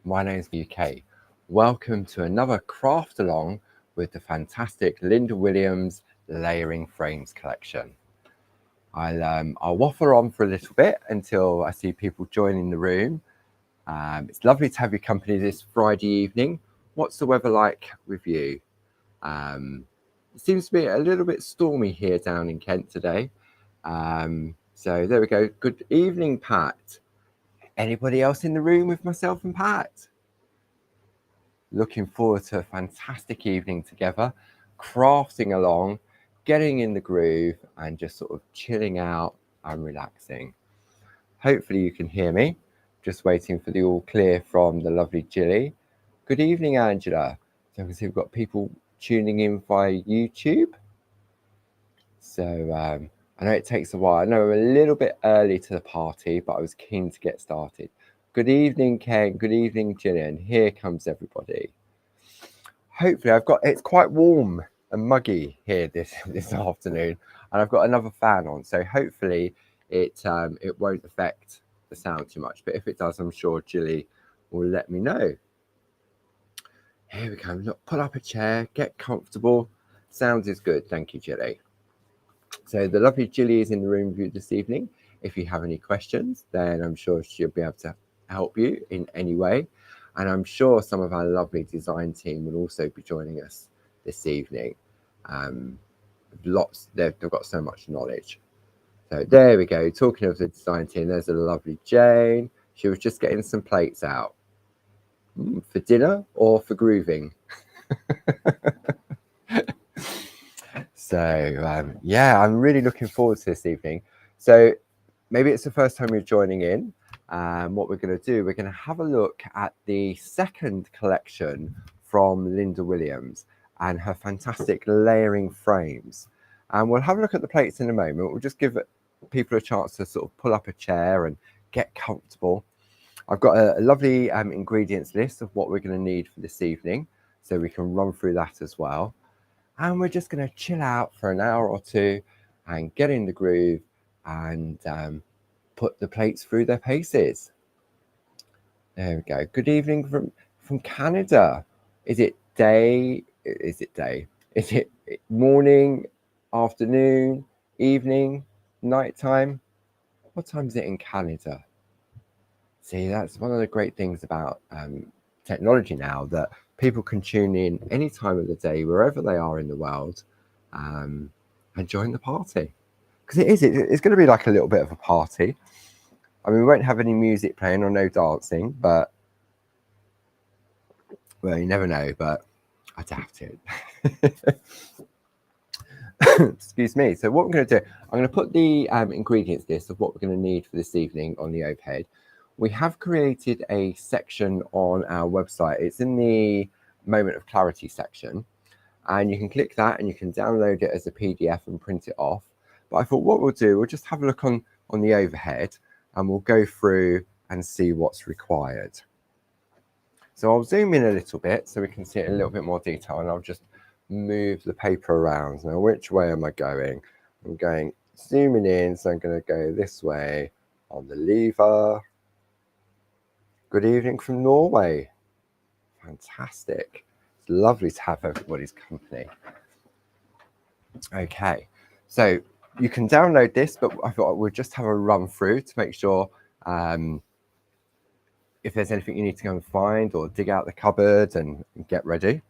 My name's UK. Welcome to another craft along with the fantastic Linda Williams Layering Frames collection. I'll waffle on for a little bit until I see people joining the room. It's lovely to have your company this Friday evening. What's the weather like with you? It seems to be a little bit stormy here down in Kent today. So there we go. Good evening, Pat. Anybody else in the room with myself and Pat? Looking forward to a fantastic evening together, crafting along, getting in the groove and just sort of chilling out and relaxing. Hopefully you can hear me. Just waiting for the all clear from the lovely Jilly. Good evening, Angela. So I can see we've got people tuning in via YouTube. So I know it takes a while. I know we're a little bit early to the party, but I was keen to get started. Good evening, Ken. Good evening, Gillian. Here comes everybody. Hopefully, it's quite warm and muggy here this afternoon, and I've got another fan on, so hopefully it won't affect the sound too much. But if it does, I'm sure Jilly will let me know. Here we go. Look, pull up a chair, get comfortable. Sound is good. Thank you, Jilly. So the lovely Jilly is in the room with you this evening. If you have any questions, then I'm sure she'll be able to help you in any way. And I'm sure some of our lovely design team will also be joining us this evening. They've got so much knowledge. So there we go. Talking of the design team, there's a lovely Jane. She was just getting some plates out. For dinner or for grooving? So yeah, I'm really looking forward to this evening. So maybe it's the first time you're joining in. What we're going to do, we're going to have a look at the second collection from Linda Williams and her fantastic layering frames. And we'll have a look at the plates in a moment. We'll just give people a chance to sort of pull up a chair and get comfortable. I've got a lovely ingredients list of what we're going to need for this evening, so we can run through that as well. And we're just going to chill out for an hour or two and get in the groove and put the plates through their paces. There we go. Good evening from Canada. Is it day? Is it morning, afternoon, evening, nighttime? What time is it in Canada? See, that's one of the great things about technology now, that people can tune in any time of the day, wherever they are in the world, and join the party. Because it's going to be like a little bit of a party. I mean, we won't have any music playing or no dancing, but, well, you never know, but I doubt it. Excuse me. So what we're going to do, I'm going to put the ingredients list of what we're going to need for this evening on the overhead. We have created a section on our website. It's in the Moment of Clarity section, and you can click that and you can download it as a PDF and print it off. But I thought what we'll do, we'll just have a look on the overhead and we'll go through and see what's required. So I'll zoom in a little bit so we can see it in a little bit more detail, and I'll just move the paper around. Now, which way am I going? I'm going zooming in, so I'm going to go this way on the lever. Good evening from Norway. Fantastic. It's lovely to have everybody's company. Okay, so you can download this, but I thought we'll just have a run through to make sure if there's anything you need to go and find or dig out the cupboard and get ready.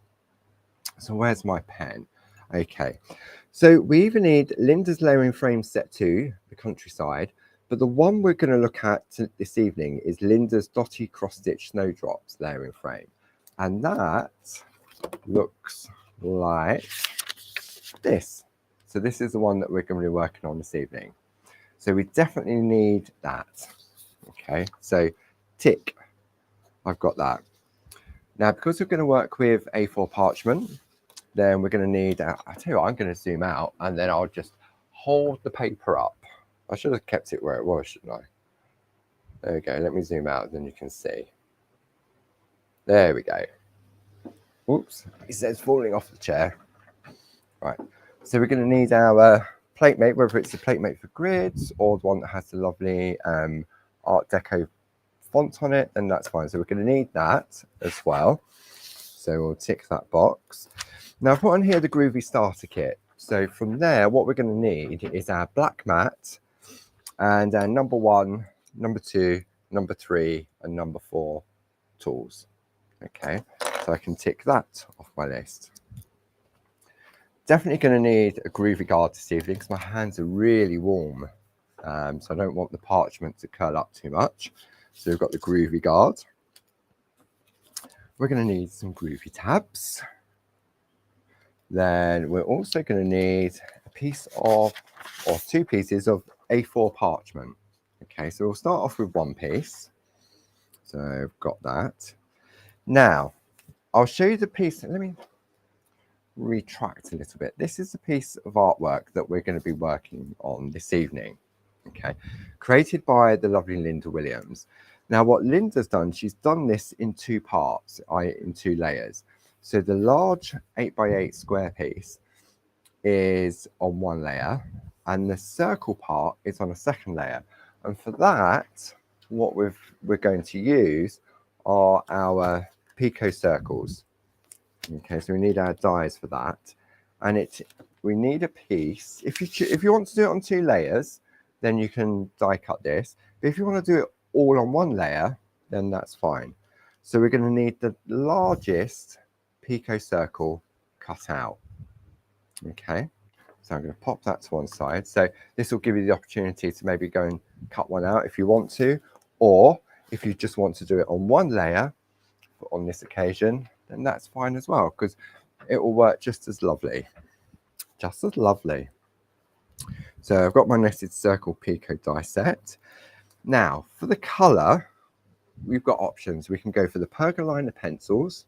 So where's my pen? Okay, so we even need Linda's Layering Frame Set 2, the Countryside, but the one we're going to look at this evening is Linda's Dotty Cross Stitch Snowdrops Layering Frame. And that looks like this. So this is the one that we're going to be working on this evening. So we definitely need that. Okay, so tick, I've got that. Now, because we're going to work with A4 parchment, then we're going to need, I'll tell you what, I'm going to zoom out and then I'll just hold the paper up. I should have kept it where it was, shouldn't I? There we go. Let me zoom out, then you can see. There we go. Oops, it says falling off the chair. Right, so we're going to need our plate mate, whether it's the plate mate for grids or the one that has the lovely Art Deco font on it, then that's fine. So we're going to need that as well. So we'll tick that box. Now I've put on here the Groovy Starter Kit. So from there, what we're going to need is our black mat and our number 1, number 2, number 3, and number 4 tools. Okay, so I can tick that off my list. Definitely going to need a Groovy Guard this evening because my hands are really warm. So I don't want the parchment to curl up too much. So we've got the Groovy Guard. We're going to need some Groovy tabs. Then we're also going to need a piece of, or 2 pieces of A4 parchment. Okay, so we'll start off with 1 piece. So I've got that. Now, I'll show you the piece. Let me retract a little bit. This is the piece of artwork that we're going to be working on this evening. Okay, created by the lovely Linda Williams. Now, what Linda's done, she's done this in 2 parts, in 2 layers. So the large 8x8 square piece is on 1 layer, and the circle part is on a 2nd layer. And for that, what we're going to use are our Pico circles. Okay, so we need our dies for that, and we need a piece. If you want to do it on 2 layers, then you can die cut this. But if you want to do it all on 1 layer, then that's fine. So we're going to need the largest Pico circle cut out. Okay, so I'm going to pop that to one side. So this will give you the opportunity to maybe go and cut one out if you want to, or if you just want to do it on 1 layer on this occasion, then that's fine as well, because it will work just as lovely. Just as lovely. So I've got my Knitted Circle Pico die set. Now, for the colour, we've got options. We can go for the Pergolina pencils,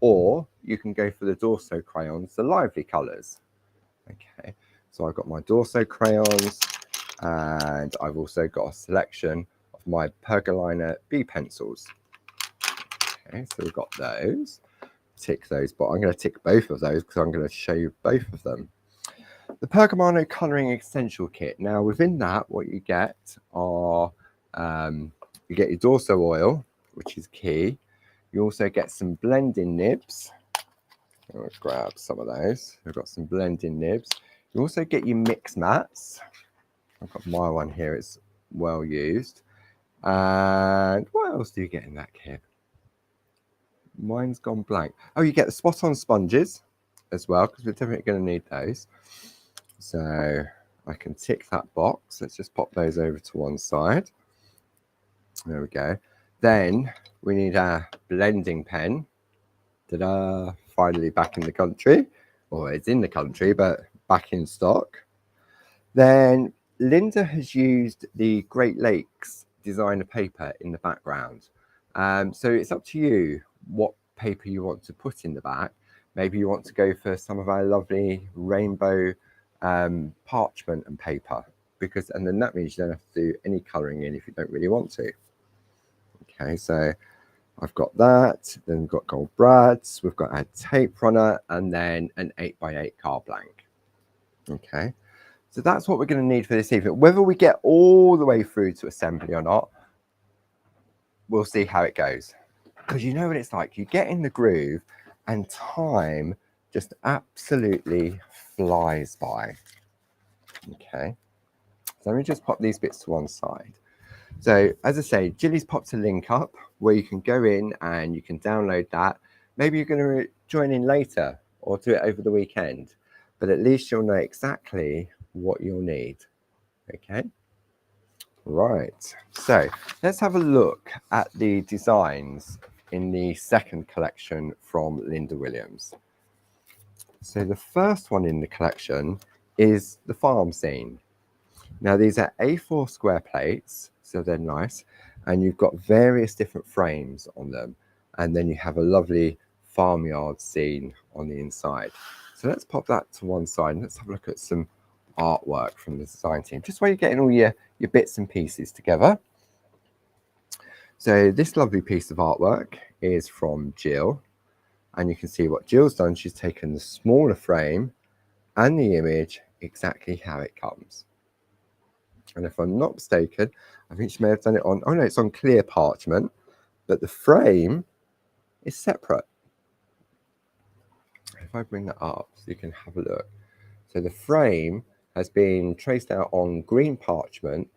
or you can go for the Dorso crayons, the lively colours. Okay, so I've got my Dorso crayons, and I've also got a selection of my Pergolina B pencils. Okay, so we've got those. Tick those, but I'm going to tick both of those because I'm going to show you both of them. The Pergamano Colouring Essential Kit. Now, within that, what you get are you get your Dorso oil, which is key. You also get some blending nibs. I'm going to grab some of those. We've got some blending nibs. You also get your mix mats. I've got my one here. It's well used. And what else do you get in that kit? Mine's gone blank. Oh, you get the spot on sponges as well, because we're definitely going to need those. So I can tick that box. Let's just pop those over to one side. There we go. Then we need our blending pen. Ta-da! Finally back in the country. Or it's in the country, but back in stock. Then Linda has used the Great Lakes designer paper in the background. So it's up to you what paper you want to put in the back. Maybe you want to go for some of our lovely rainbow parchment and paper, and then that means you don't have to do any colouring in if you don't really want to. Okay, so I've got that. Then we've got Gold Brads, we've got our tape runner, and then an 8x8 card blank. Okay, so that's what we're going to need for this evening. Whether we get all the way through to assembly or not, we'll see how it goes. Because you know what it's like, you get in the groove and time just absolutely flies by. Okay, so let me just pop these bits to one side. So as I say, Jilly's popped a link up where you can go in and you can download that. Maybe you're going to join in later or do it over the weekend, but at least you'll know exactly what you'll need. Okay, right, so let's have a look at the designs in the second collection from Linda Williams. So the first one in the collection is the farm scene. Now these are A4 square plates, so they're nice, and you've got various different frames on them, and then you have a lovely farmyard scene on the inside. So let's pop that to one side and let's have a look at some artwork from the design team, just while you're getting all your bits and pieces together. So this lovely piece of artwork is from Jill, and you can see what Jill's done. She's taken the smaller frame and the image exactly how it comes. And if I'm not mistaken, I think she may have done it on, oh no, it's on clear parchment, but the frame is separate. If I bring that up so you can have a look. So the frame has been traced out on green parchment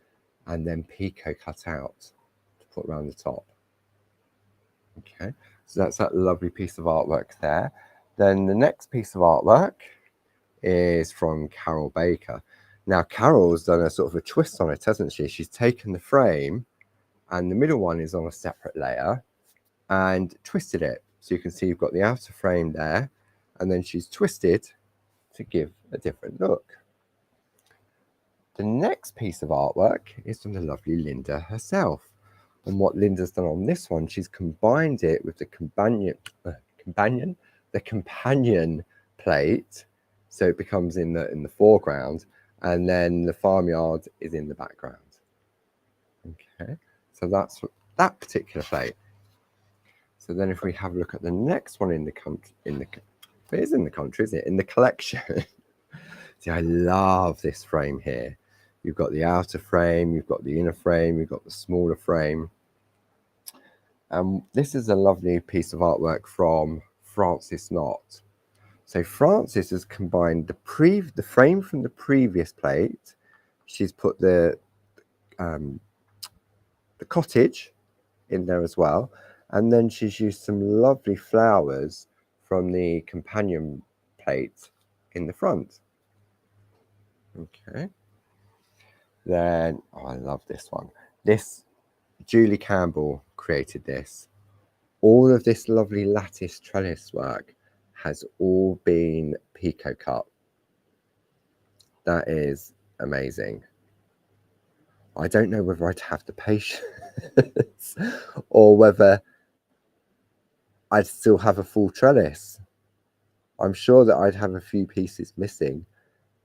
and then Pico cut out to put around the top. Okay, so that's that lovely piece of artwork there. Then the next piece of artwork is from Carol Baker. Now Carol's done a sort of a twist on it, hasn't she? She's taken the frame and the middle one is on a separate layer and twisted it. So you can see you've got the outer frame there, and then she's twisted to give a different look. The next piece of artwork is from the lovely Linda herself. And what Linda's done on this one, she's combined it with the companion plate, so it becomes in the foreground, and then the farmyard is in the background. Okay, so that's that particular plate. So then, if we have a look at the next one in the collection. See, I love this frame here. You've got the outer frame, you've got the inner frame, you've got the smaller frame. This is a lovely piece of artwork from Frances Knott. So Frances has combined the frame from the previous plate. She's put the cottage in there as well. And then she's used some lovely flowers from the companion plate in the front. Okay. Then, oh, I love this one. Julie Campbell created this. All of this lovely lattice trellis work has all been Pico cut. That is amazing. I don't know whether I'd have the patience or whether I'd still have a full trellis. I'm sure that I'd have a few pieces missing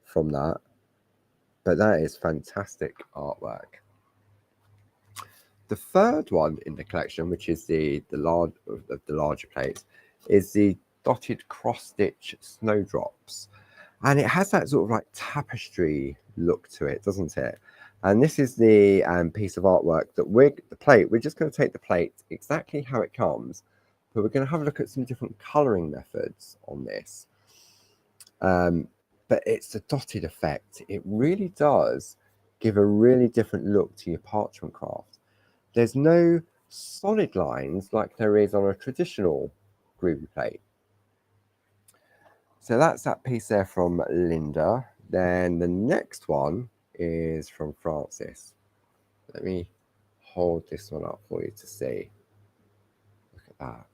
from that, but that is fantastic artwork. The third one in the collection, which is the larger plates, is the dotted cross-stitch snowdrops. And it has that sort of like tapestry look to it, doesn't it? And this is the piece of artwork that we're just going to take the plate exactly how it comes, but we're going to have a look at some different colouring methods on this. But it's the dotted effect. It really does give a really different look to your parchment craft. There's no solid lines like there is on a traditional groovy plate. So that's that piece there from Linda. Then the next one is from Frances. Let me hold this one up for you to see. Look at that.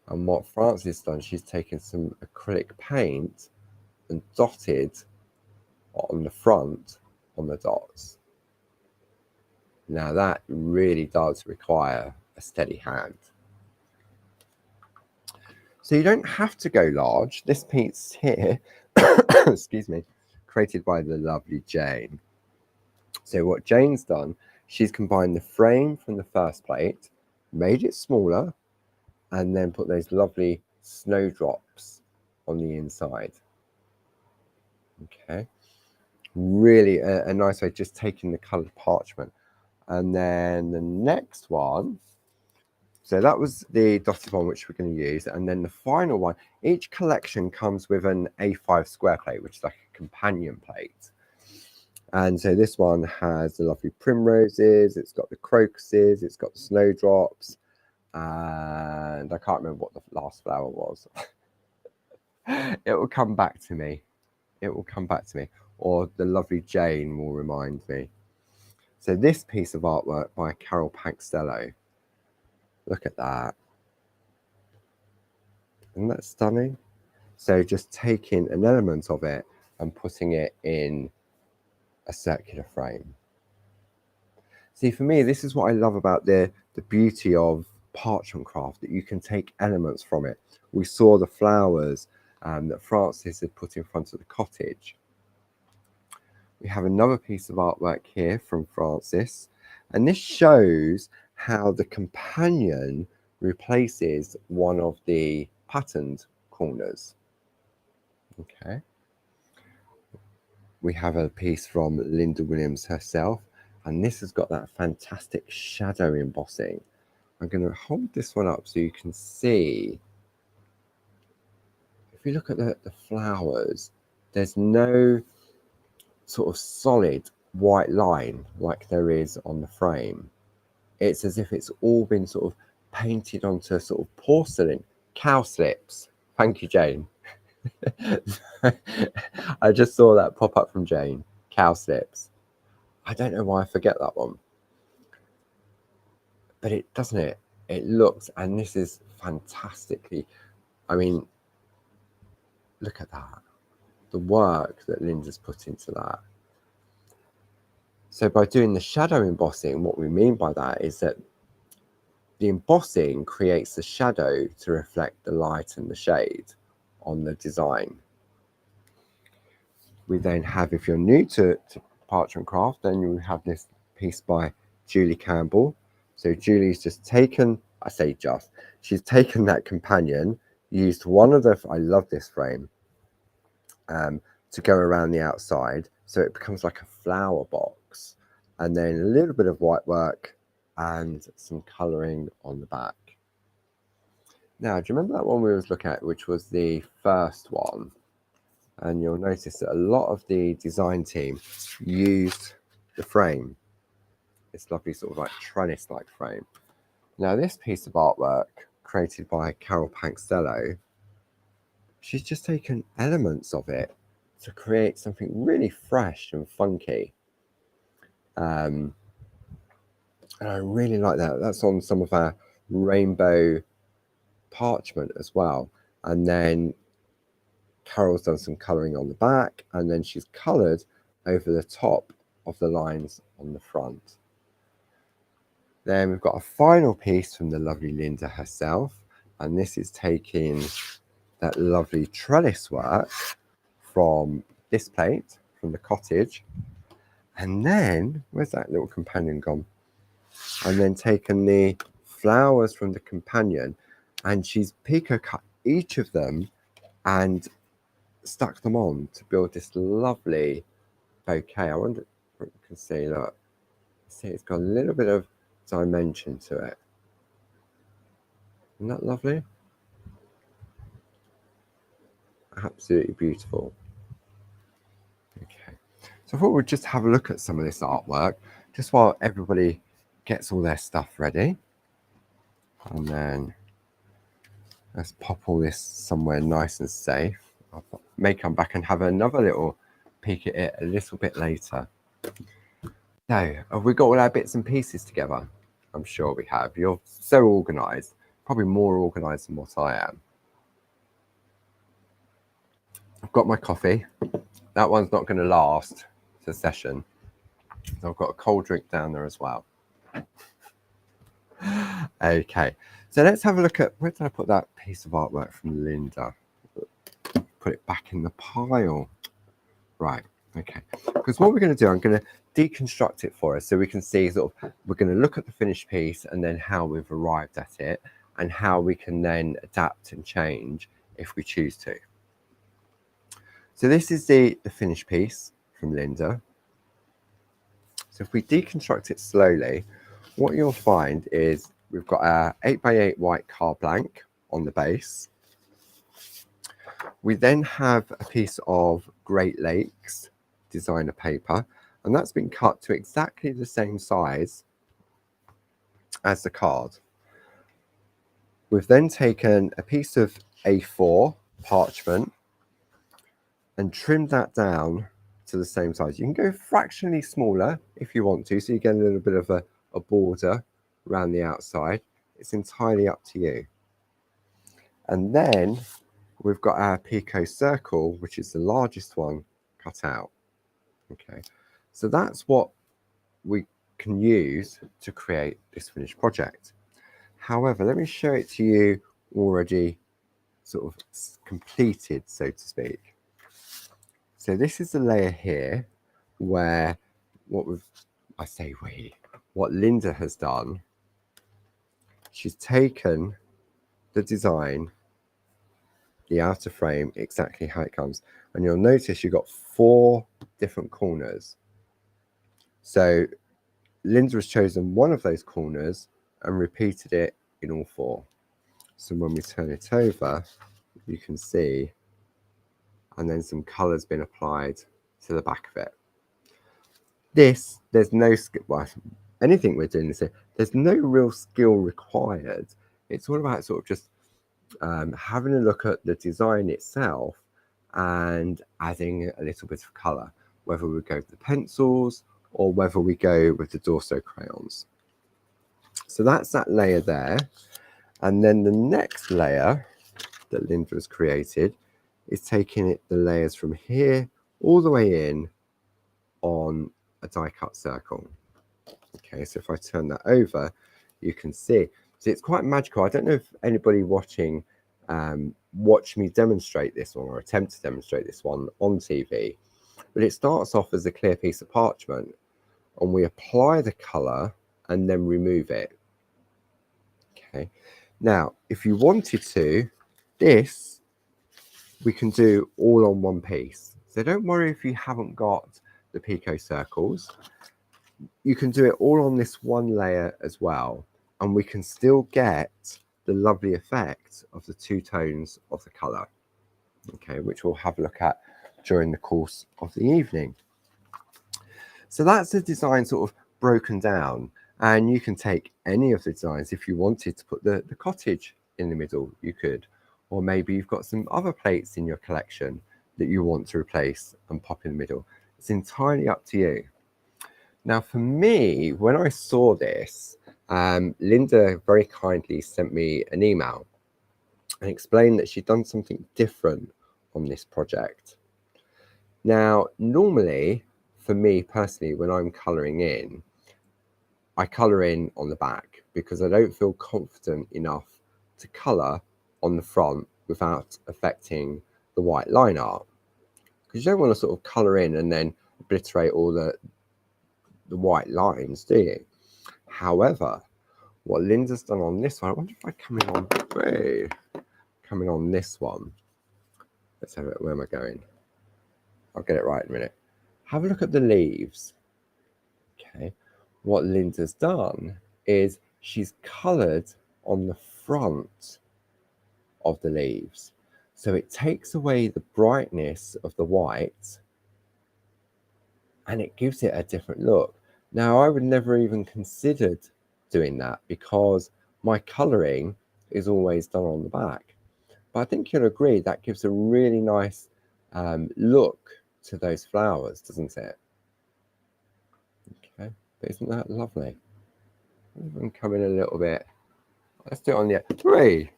And what Frances has done, she's taken some acrylic paint and dotted on the front on the dots. Now that really does require a steady hand. So you don't have to go large. This piece here, excuse me, created by the lovely Jane. So what Jane's done, she's combined the frame from the first plate, made it smaller, and then put those lovely snowdrops on the inside. Okay, really a nice way, just taking the coloured parchment. And then the next one, so that was the dotted one which we're going to use. And then the final one, each collection comes with an A5 square plate, which is like a companion plate. And so this one has the lovely primroses, it's got the crocuses, it's got the snowdrops, and I can't remember what the last flower was. It will come back to me. It will come back to me. Or the lovely Jane will remind me. So this piece of artwork by Carol Paxtello. Look at that. Isn't that stunning? So just taking an element of it and putting it in a circular frame. See, for me, this is what I love about the beauty of parchment craft, that you can take elements from it. We saw the flowers that Frances had put in front of the cottage. We have another piece of artwork here from Frances, and this shows how the companion replaces one of the patterned corners. Okay. we have a piece from Linda Williams herself, and this has got that fantastic shadow embossing. I'm going to hold this one up so you can see. If you look at the flowers, there's no sort of solid white line like there is on the frame. It's as if it's all been sort of painted onto sort of porcelain, cowslips. Thank you, Jane. I just saw that pop up from Jane. Cowslips. I don't know why I forget that one. But it doesn't it? It looks, and this is fantastically, I mean, look at that. The work that Linda's put into that. So by doing the shadow embossing, what we mean by that is that the embossing creates the shadow to reflect the light and the shade on the design. We then have, if you're new to Parchment Craft, then you have this piece by Julie Campbell. So Julie's just taken, I say just, she's taken that companion, used one of the, I love this frame, to go around the outside. So it becomes like a flower box, and then a little bit of white work and some colouring on the back. Now, do you remember that one we was looking at, which was the first one? And you'll notice that a lot of the design team used the frame, this lovely sort of like trellis-like frame. Now, this piece of artwork created by Carol Pankstello, she's just taken elements of it to create something really fresh and funky. And I really like that. That's on some of our rainbow parchment as well. And then Carol's done some colouring on the back, and then she's coloured over the top of the lines on the front. Then we've got a final piece from the lovely Linda herself, and this is taking that lovely trellis work from this plate, from the cottage, and then, where's that little companion gone? And then taken the flowers from the companion, and she's pico cut each of them and stuck them on to build this lovely bouquet. I wonder if you can see, look, see it's got a little bit of dimension to it. Isn't that lovely? Absolutely beautiful. Okay, so I thought we'd just have a look at some of this artwork just while everybody gets all their stuff ready, and then let's pop all this somewhere nice and safe. I may come back and have another little peek at it a little bit later. So, have we got all our bits and pieces together? I'm sure we have. You're so organised, probably more organised than what I am. I've got my coffee. That one's not going to last the session. So I've got a cold drink down there as well. Okay, so let's have a look at, where did I put that piece of artwork from Linda? Put it back in the pile. Right, okay. Because what we're going to do, I'm going to deconstruct it for us so we can see sort of, we're going to look at the finished piece and then how we've arrived at it and how we can then adapt and change if we choose to. So this is the finished piece from Linda. So if we deconstruct it slowly, what you'll find is we've got our 8x8 white card blank on the base. We then have a piece of Great Lakes designer paper, and that's been cut to exactly the same size as the card. We've then taken a piece of A4 parchment and trimmed that down to the same size. You can go fractionally smaller if you want to, so you get a little bit of a border around the outside. It's entirely up to you. And then we've got our Pico circle, which is the largest one, cut out. Okay, so that's what we can use to create this finished project. However, let me show it to you already sort of completed, so to speak. So this is the layer here where what Linda has done, she's taken the design the outer frame exactly how it comes. And you'll notice you've got 4 different corners. So Linda has chosen one of those corners and repeated it in all 4. So when we turn it over, you can see, and then some colour's been applied to the back of it. This, there's no skill, well, anything we're doing this here, there's no real skill required. It's all about sort of just having a look at the design itself and adding a little bit of colour, whether we go with the pencils or whether we go with the Dorso crayons. So that's that layer there. And then the next layer that Linda has created is taking the layers from here all the way in on a die cut circle. Okay, so if I turn that over, you can see. So it's quite magical. I don't know if anybody watching watched me demonstrate this one or attempt to demonstrate this one on TV, but it starts off as a clear piece of parchment and we apply the colour and then remove it. Okay, now if you wanted to, this we can do all on one piece. So don't worry if you haven't got the Pico circles. You can do it all on this one layer as well, and we can still get the lovely effect of the 2 tones of the colour, okay, which we'll have a look at during the course of the evening. So that's the design sort of broken down, and you can take any of the designs. If you wanted to put the cottage in the middle, you could, or maybe you've got some other plates in your collection that you want to replace and pop in the middle. It's entirely up to you. Now for me, when I saw this, Linda very kindly sent me an email and explained that she'd done something different on this project. Now, normally, for me personally, when I'm colouring in, I colour in on the back because I don't feel confident enough to colour on the front without affecting the white line art. Because you don't want to sort of colour in and then obliterate all the white lines, do you? However, what Linda's done on this one, I wonder if I come in on this one. Let's have it. Where am I going? I'll get it right in a minute. Have a look at the leaves. Okay. What Linda's done is she's coloured on the front of the leaves. So it takes away the brightness of the white and it gives it a different look. Now, I would never even considered doing that because my colouring is always done on the back. But I think you'll agree that gives a really nice look to those flowers, doesn't it? Okay, but isn't that lovely? Even come in a little bit. Let's do it on the 3.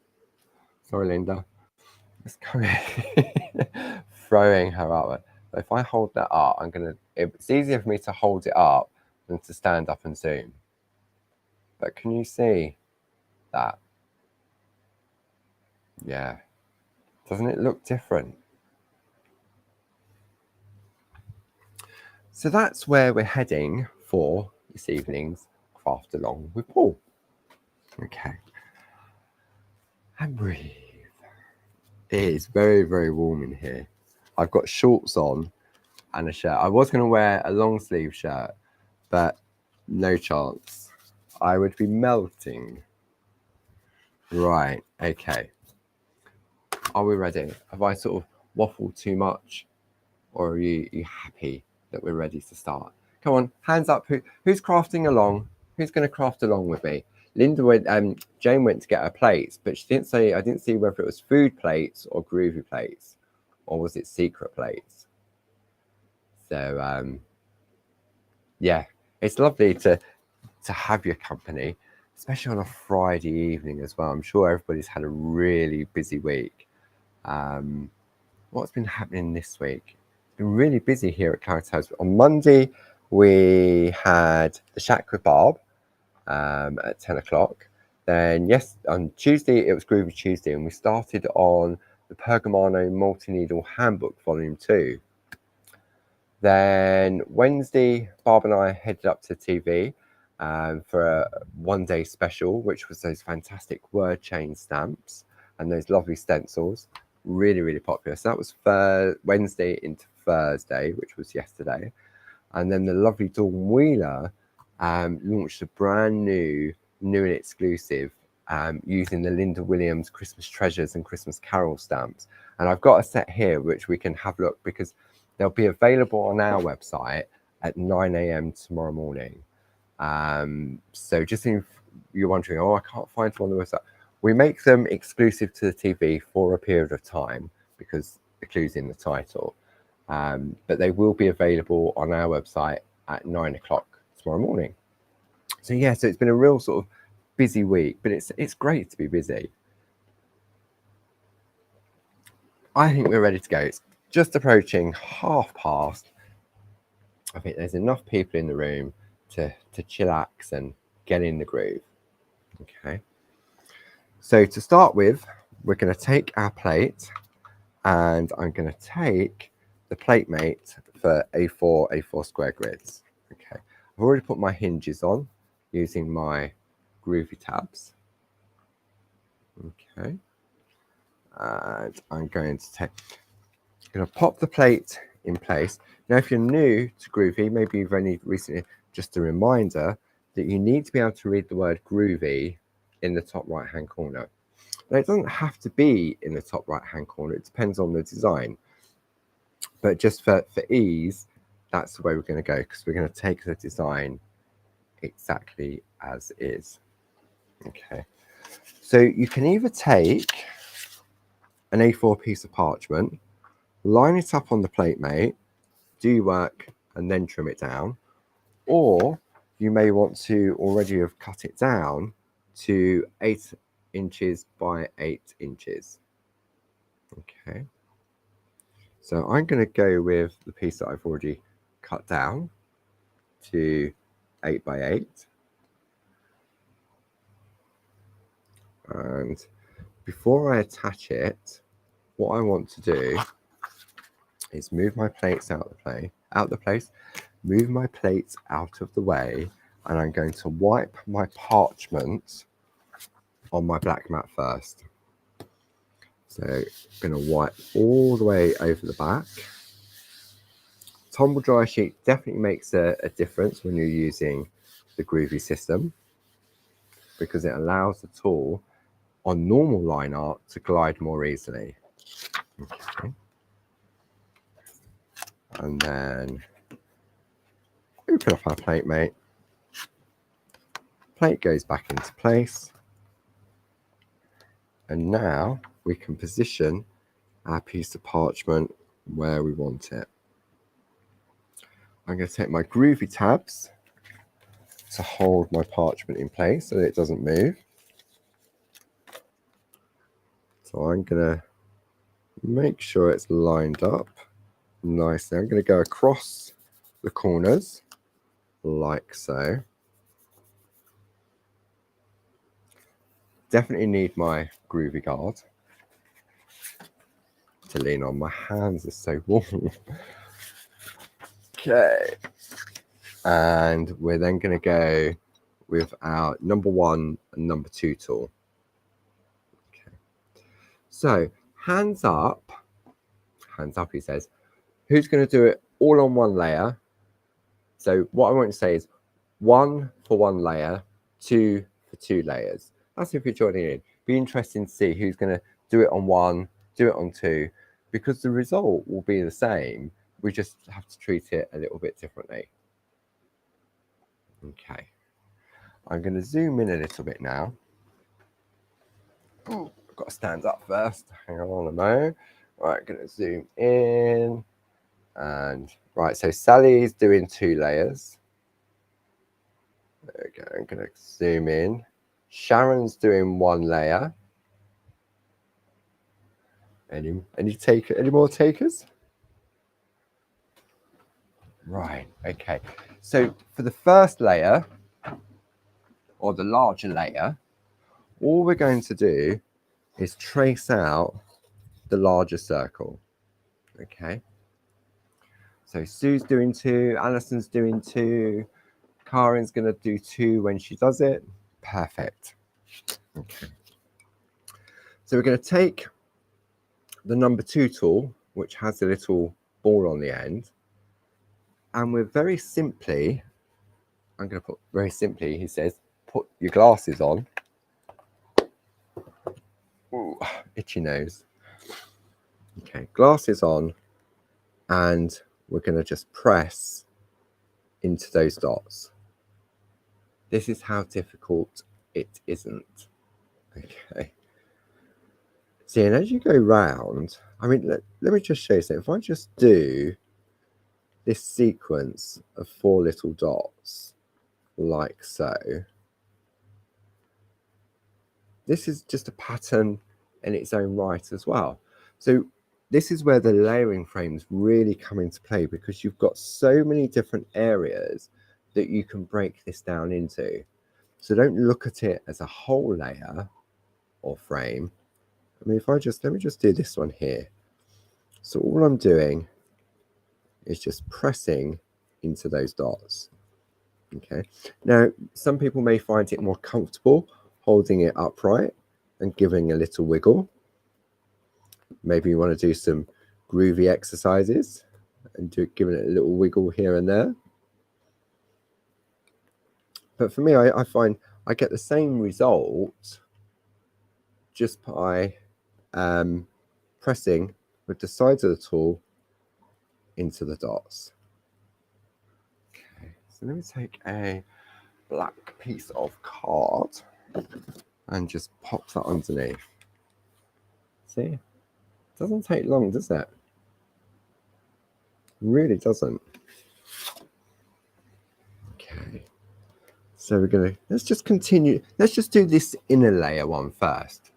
Sorry, Linda. Let's come in. Throwing her up. But if I hold that up, it's easier for me to hold it up than to stand up and zoom. But can you see that? Yeah. Doesn't it look different? So that's where we're heading for this evening's craft along with Paul. Okay. And breathe. It is very, very warm in here. I've got shorts on and a shirt. I was going to wear a long sleeve shirt, but no chance. I would be melting. Right, okay. Are we ready? Have I sort of waffled too much? Or are you happy that we're ready to start? Come on, hands up. Who's crafting along? Who's going to craft along with me? Linda went. Jane went to get her plates, but she didn't say. I didn't see whether it was food plates or groovy plates, or was it secret plates. So yeah, it's lovely to have your company, especially on a Friday evening as well. I'm sure everybody's had a really busy week. What's been happening this week? Been really busy here at Clarence House. On Monday, we had the Shack with Barb at 10 o'clock. Then, yes, on Tuesday, it was Groovy Tuesday, and we started on the Pergamano Multi-Needle Handbook, Volume 2. Then Wednesday, Barb and I headed up to TV for a one-day special, which was those fantastic word chain stamps and those lovely stencils. really, really popular. So that was Wednesday into Thursday, which was yesterday. And then the lovely Dawn Wheeler launched a brand new and exclusive using the Linda Williams Christmas Treasures and Christmas Carol stamps. And I've got a set here which we can have a look, because they'll be available on our website at 9 a.m. tomorrow morning. So just if you're wondering, oh, I can't find them on the website, we make them exclusive to the TV for a period of time because the clue's in the title. But they will be available on our website at 9 o'clock tomorrow morning. So yeah, so it's been a real sort of busy week, but it's great to be busy. I think we're ready to go. It's just approaching past. I think there's enough people in the room to chillax and get in the groove. Okay. So to start with, we're going to take our plate, and I'm going to take the Platemate for A4 square grids. Okay. I've already put my hinges on using my groovy tabs. Okay. And I'm going to pop the plate in place. Now, if you're new to Groovy, maybe you've only recently, just a reminder that you need to be able to read the word Groovy in the top right hand corner. Now, it doesn't have to be in the top right hand corner, it depends on the design. But just for ease, that's the way we're going to go, because we're going to take the design exactly as is. Okay. So you can either take an A4 piece of parchment, line it up on the Platemate, do your work, and then trim it down. Or you may want to already have cut it down to 8 inches by 8 inches. Okay. So I'm going to go with the piece that I've already cut down to 8 by 8. And before I attach it, what I want to do is move my plates out the place, move my plates out of the way, and I'm going to wipe my parchment on my black mat first. So I'm going to wipe all the way over the back. Tumble dry sheet definitely makes a difference when you're using the Groovy system, because it allows the tool on normal line art to glide more easily. Okay. And then open up our Platemate. Plate goes back into place. And now we can position our piece of parchment where we want it. I'm going to take my Groovy tabs to hold my parchment in place so that it doesn't move. So I'm going to make sure it's lined up nicely. I'm going to go across the corners like so. Definitely need my Groovy guard to lean on. My hands are so warm. Okay. And we're then going to go with our number 1 and number 2 tool. Okay. So hands up, he says. Who's going to do it all on one layer? So what I want to say is 1 for 1 layer, 2 for 2 layers. That's if you're joining in. Be interesting to see who's going to do it on 1, do it on 2, because the result will be the same. We just have to treat it a little bit differently. Okay. I'm going to zoom in a little bit now. Oh, I've got to stand up first. Hang on a moment. Right, going to zoom in. And right, so Sally's doing 2 layers. There we go. I'm going to zoom in. Sharon's doing 1 layer. Any more takers? Right, okay. So for the first layer, or the larger layer, all we're going to do is trace out the larger circle. Okay. So Sue's doing 2, Alison's doing 2, Karin's going to do 2 when she does it. Perfect. Okay. So we're going to take the number 2 tool, which has a little ball on the end. And we're very simply, I'm going to put very simply, he says, put your glasses on. Ooh, itchy nose. Okay, glasses on, and we're going to just press into those dots. This is how difficult it isn't. Okay. See, and as you go round, I mean, let me just show you something. If I just do this sequence of 4 little dots, like so, this is just a pattern in its own right as well. So this is where the layering frames really come into play, because you've got so many different areas that you can break this down into. So don't look at it as a whole layer or frame. I mean, if I just, let me just do this one here. So all I'm doing is just pressing into those dots. Okay. Now, some people may find it more comfortable holding it upright and giving a little wiggle. Maybe you want to do some groovy exercises and giving it a little wiggle here and there. But for me, I find I get the same result just by pressing with the sides of the tool into the dots. Okay, so let me take a black piece of card and just pop that underneath. See, it doesn't take long, does it? Really doesn't. Okay, so we're gonna, let's just continue. Let's just do this inner layer one first.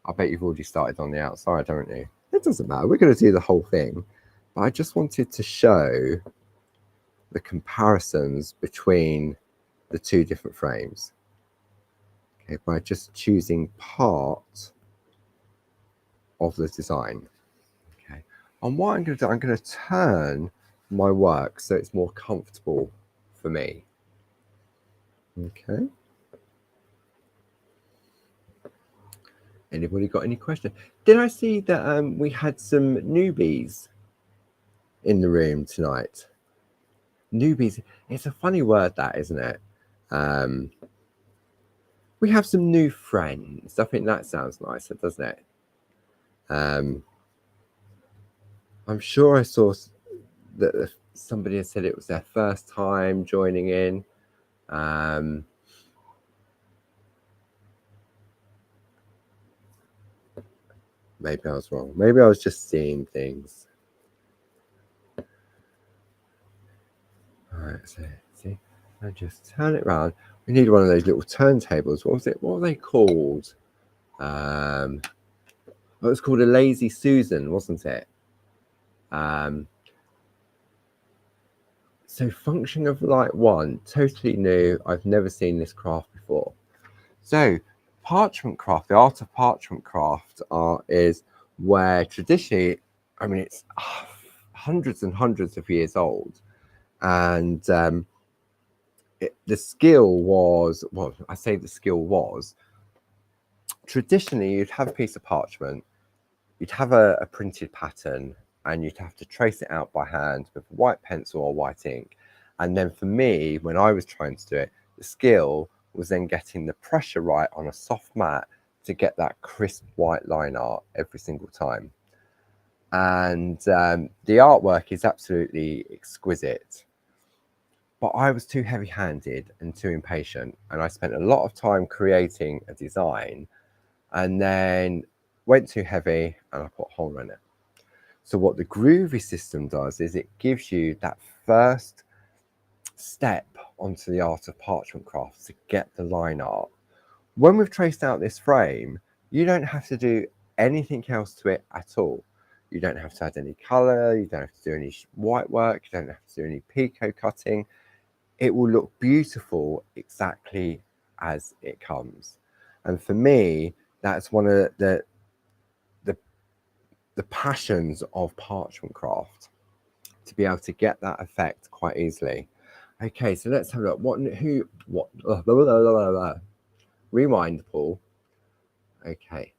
I bet you've already started on the outside, haven't you? It doesn't matter, we're gonna do the whole thing. But I just wanted to show the comparisons between the 2 different frames. Okay, by just choosing part of the design. Okay, and what I'm going to do, I'm going to turn my work so it's more comfortable for me. Okay. Anybody got any questions? Did I see that we had some newbies in the room tonight? Newbies, it's a funny word, that, isn't it? We have some new friends. I think that sounds nicer, doesn't it? I'm sure I saw that somebody had said it was their first time joining in. Maybe I was wrong. Maybe I was just seeing things. All right, so see, I just turn it around. We need one of those little turntables. What was it? What were they called? It was called a Lazy Susan, wasn't it? So Function of Light 1, totally new. I've never seen this craft before. So parchment craft, the art of parchment craft is where traditionally, I mean, it's hundreds and hundreds of years old. And the skill was, well, I say the skill was, traditionally you'd have a piece of parchment, you'd have a printed pattern, and you'd have to trace it out by hand with a white pencil or white ink. And then for me, when I was trying to do it, the skill was then getting the pressure right on a soft mat to get that crisp white line art every single time. And the artwork is absolutely exquisite. But I was too heavy-handed and too impatient, and I spent a lot of time creating a design and then went too heavy and I put a hole in it. So what the Groovy system does is it gives you that first step onto the art of parchment craft to get the line art. When we've traced out this frame, you don't have to do anything else to it at all. You don't have to add any color, you don't have to do any white work, you don't have to do any pico cutting. It will look beautiful exactly as it comes. And for me, that's one of the passions of parchment craft, to be able to get that effect quite easily. Okay, so let's have a look. Rewind, Paul. Okay.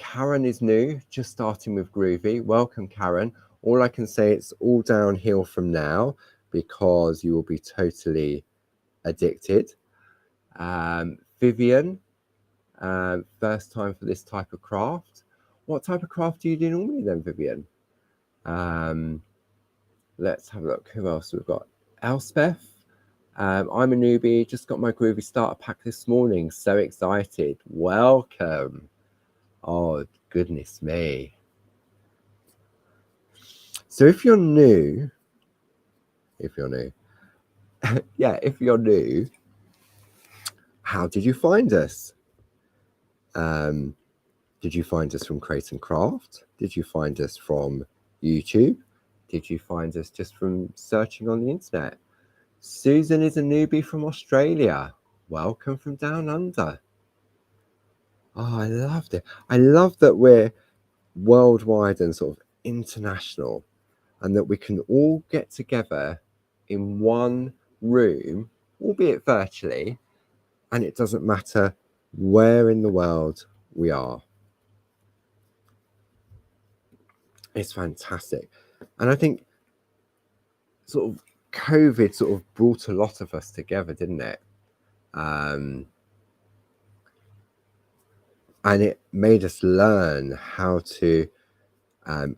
Karen is new, just starting with Groovy. Welcome, Karen. All I can say, it's all downhill from now because you will be totally addicted. Vivian, first time for this type of craft. What type of craft do you do normally then, Vivian? Let's have a look. Who else we've got? Elspeth. I'm a newbie, just got my Groovy starter pack this morning. So excited. Welcome. Oh, goodness me. So if you're new, yeah, if you're new, how did you find us? Did you find us from Create and Craft? Did you find us from YouTube? Did you find us just from searching on the internet? Susan is a newbie from Australia. Welcome from down under. Oh, I loved it. I love that we're worldwide and sort of international, and that we can all get together in one room, albeit virtually, and it doesn't matter where in the world we are. It's fantastic. And I think sort of COVID sort of brought a lot of us together, didn't it? And it made us learn how to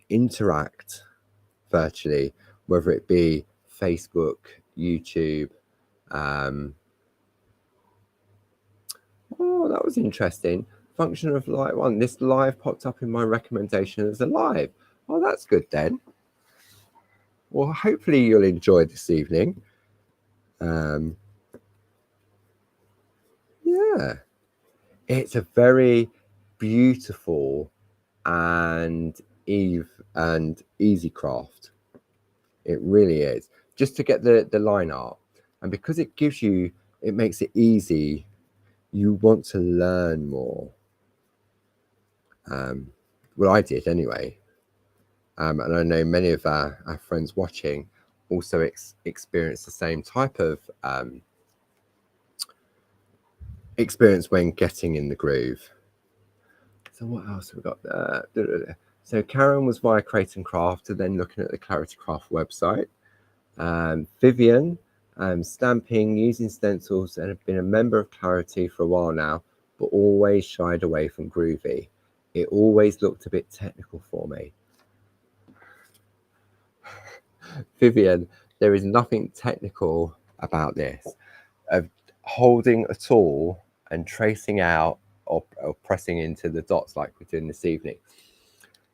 interact virtually, whether it be Facebook, YouTube. Oh, that was interesting. Function of live one. This live popped up in my recommendation as a live. Oh, that's good then. Well, hopefully you'll enjoy this evening. Yeah, it's a very beautiful and easy craft. It really is. Just to get the line art, and because it gives you, it makes it easy. You want to learn more. Well, I did anyway. And I know many of our friends watching also experience the same type of experience when getting in the groove. So what else have we got there? So Karen was via Create and Craft, and then looking at the Clarity Craft website. Vivian, stamping, using stencils, and have been a member of Clarity for a while now, but always shied away from Groovy. It always looked a bit technical for me. Vivian, there is nothing technical about this. Of holding a tool and tracing out or pressing into the dots like we're doing this evening.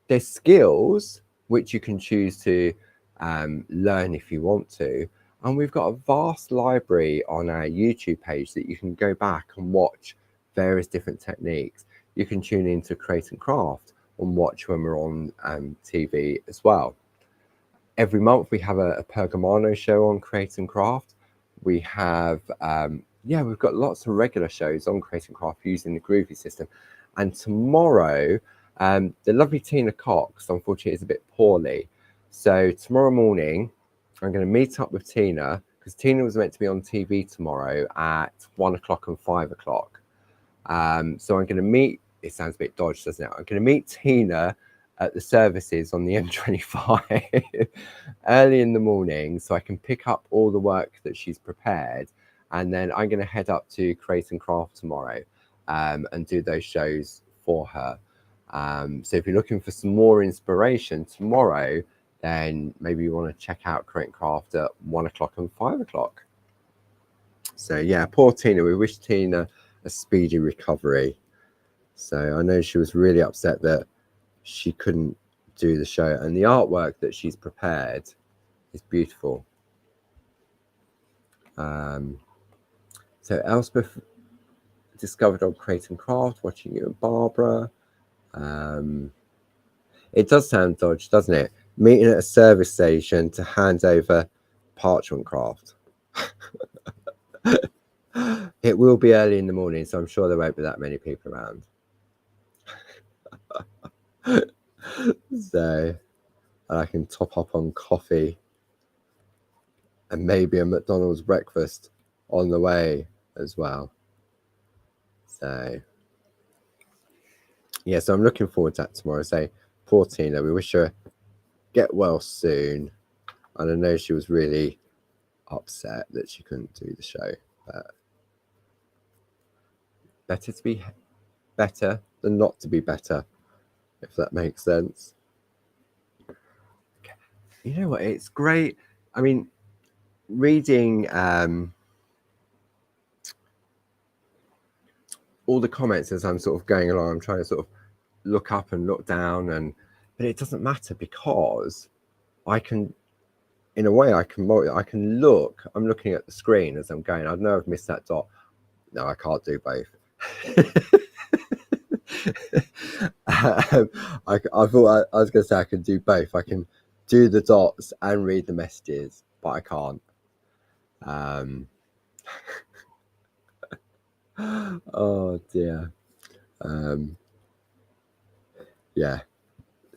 There's skills which you can choose to learn if you want to. And we've got a vast library on our YouTube page that you can go back and watch various different techniques. You can tune into Create and Craft and watch when we're on TV as well. Every month we have a Pergamano show on Create and Craft. We have, we've got lots of regular shows on Create and Craft using the Groovy system. And tomorrow, the lovely Tina Cox, unfortunately, is a bit poorly. So tomorrow morning, I'm going to meet up with Tina, because Tina was meant to be on TV tomorrow at 1 o'clock and 5 o'clock. So I'm going to meet, it sounds a bit dodgy, doesn't it? I'm going to meet Tina at the services on the M25 early in the morning, so I can pick up all the work that she's prepared, and then I'm going to head up to Create and Craft tomorrow and do those shows for her. So if you're looking for some more inspiration tomorrow, then maybe you want to check out Create and Craft at 1 o'clock and 5 o'clock. So yeah, poor Tina. We wish Tina a speedy recovery. So I know she was really upset that she couldn't do the show, and the artwork that she's prepared is beautiful. So Elspeth discovered on Create and Craft, watching you and Barbara. It does sound dodgy, doesn't it? Meeting at a service station to hand over parchment craft. It will be early in the morning, so I'm sure there won't be that many people around. So I can top up on coffee and maybe a McDonald's breakfast on the way as well. So yeah, so I'm looking forward to that tomorrow. Say, poor Tina, we wish her get well soon. And I know she was really upset that she couldn't do the show, but better to be better than not to be better, if that makes sense. You know what? It's great. I mean, reading all the comments as I'm sort of going along, I'm trying to sort of look up and look down, but it doesn't matter because I can, in a way, I can look. I'm looking at the screen as I'm going. I know I've missed that dot. No, I can't do both. I thought I was going to say I can do both. I can do the dots and read the messages, but I can't. Oh dear. Yeah,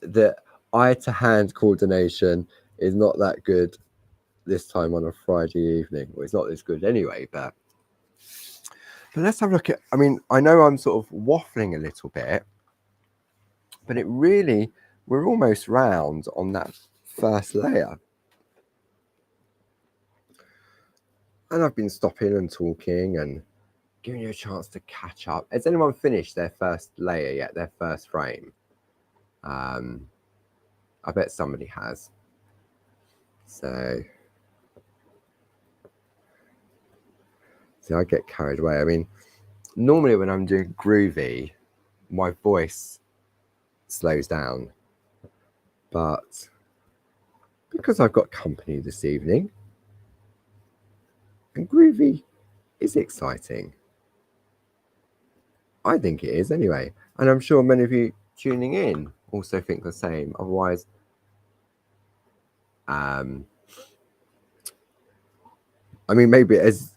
the eye to hand coordination is not that good this time on a Friday evening. Well, it's not this good anyway, but let's have a look at, I mean, I know I'm sort of waffling a little bit, but it really, we're almost round on that first layer. And I've been stopping and talking and giving you a chance to catch up. Has anyone finished their first layer yet, their first frame? I bet somebody has. So I get carried away. I mean, normally when I'm doing groovy, my voice slows down. But because I've got company this evening, and groovy is exciting. I think it is anyway. And I'm sure many of you tuning in also think the same. Otherwise, I mean, maybe as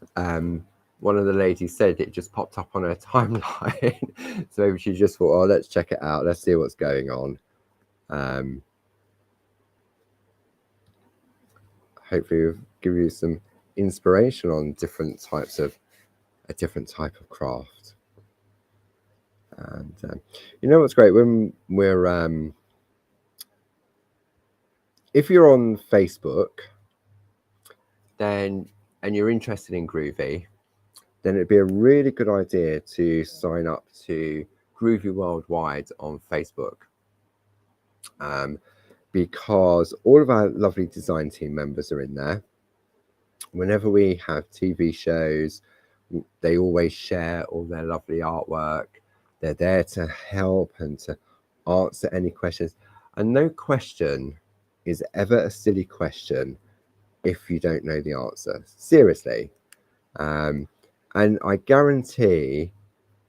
one of the ladies said, it just popped up on her timeline. So maybe she just thought, oh, let's check it out. Let's see what's going on. Hopefully we'll give you some inspiration on different types of a different type of craft. And you know what's great when we're if you're on Facebook, then and you're interested in groovy, then it'd be a really good idea to sign up to Groovy Worldwide on Facebook, because all of our lovely design team members are in there. Whenever we have TV shows, they always share all their lovely artwork. They're there to help and to answer any questions. And no question is ever a silly question if you don't know the answer. Seriously. And I guarantee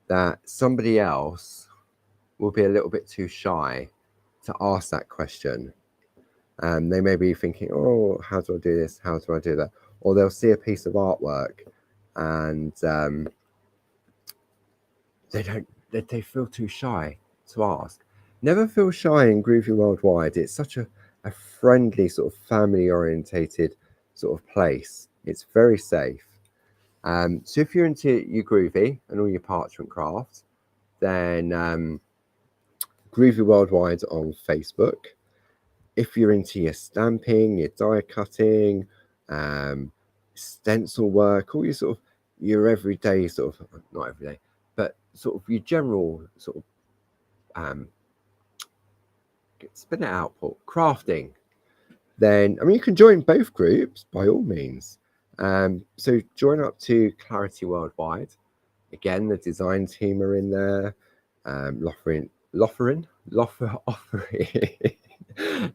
that somebody else will be a little bit too shy to ask that question. They may be thinking, oh, how do I do this? How do I do that? Or they'll see a piece of artwork and they feel too shy to ask. Never feel shy in Groovy Worldwide. It's such a friendly, sort of family orientated sort of place. It's very safe. So if you're into your groovy and all your parchment crafts, then Groovy Worldwide on Facebook. If you're into your stamping, your die cutting, stencil work, all your sort of your everyday sort of, not everyday, but sort of your general sort of spin it out, Paul, crafting, then I mean you can join both groups by all means. So join up to Clarity Worldwide. Again, the design team are in there. Loffering.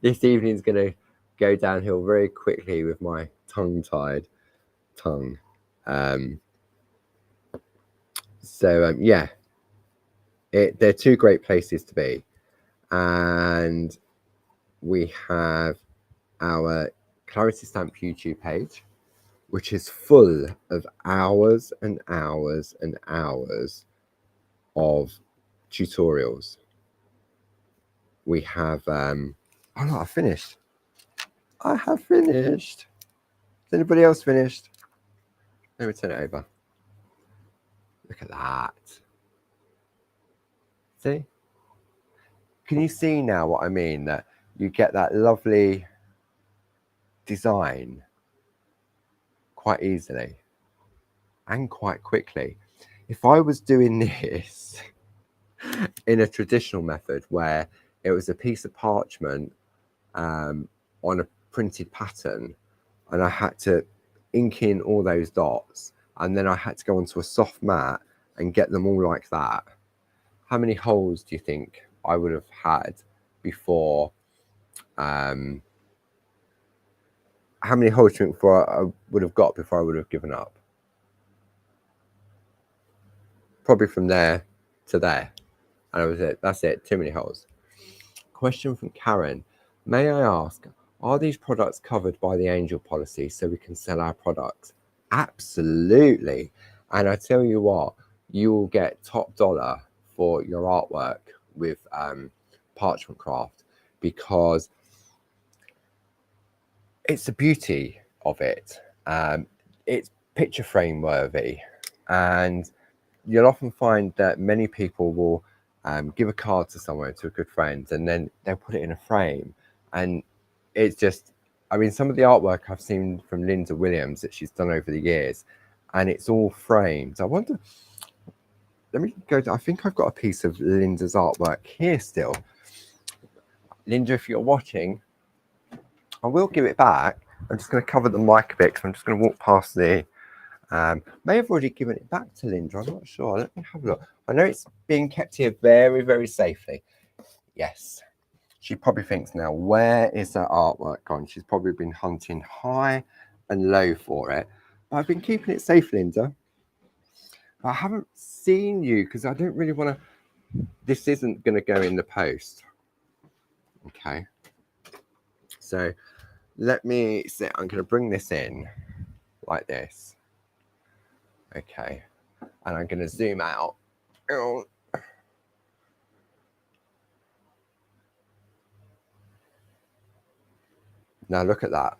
This evening's going to go downhill very quickly with my tongue-tied tongue. Yeah, they're two great places to be. And we have our Clarity Stamp YouTube page, which is full of hours and hours and hours of tutorials. We have oh no, I finished. I have finished. Has anybody else finished? Let me turn it over. Look at that. See? Can you see now what I mean? That you get that lovely design quite easily and quite quickly. If I was doing this in a traditional method where it was a piece of parchment on a printed pattern and I had to ink in all those dots and then I had to go onto a soft mat and get them all like that, how many holes do you think I would have had before? How many holes do you think before I would have got before I would have given up? Probably from there to there. And that was it. That's it. Too many holes. Question from Karen. May I ask, are these products covered by the Angel policy so we can sell our products? Absolutely. And I tell you what, you will get top dollar for your artwork with Parchment Craft because it's the beauty of it. It's picture frame worthy, and you'll often find that many people will give a card to someone, to a good friend, and then they'll put it in a frame. And it's just, I mean, some of the artwork I've seen from Linda Williams that she's done over the years, and it's all framed. I wonder, let me go to, I think I've got a piece of Linda's artwork here still. Linda, if you're watching, I will give it back. I'm just going to cover the mic a bit because I'm just going to walk past the may have already given it back to Linda. I'm not sure. Let me have a look. I know it's being kept here very, very safely. Yes. She probably thinks now, where is that artwork gone? She's probably been hunting high and low for it. But I've been keeping it safe, Linda. I haven't seen you because I don't really want to. This isn't going to go in the post. Okay. So let me see. I'm going to bring this in like this. Okay, and I'm going to zoom out. Now look at that.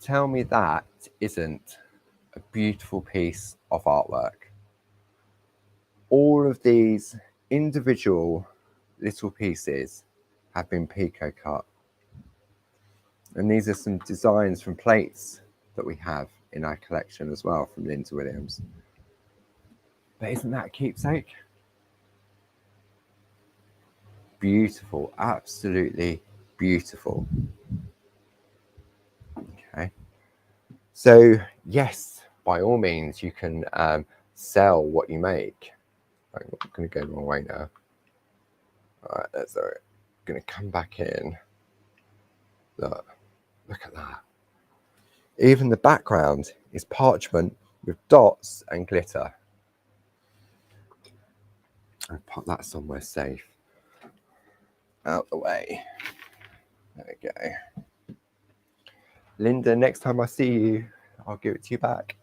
Tell me that isn't a beautiful piece of artwork. All of these individual little pieces have been Pico cut. And these are some designs from plates that we have in our collection as well from Linda Williams. But isn't that a keepsake? Beautiful, absolutely beautiful. Okay. So yes, by all means, you can sell what you make. I'm going to go the wrong way now. All right, that's all right. I'm going to come back in. Look at that. Even the background is parchment with dots and glitter. I'll put that somewhere safe. Out the way. There we go. Linda, next time I see you, I'll give it to you back.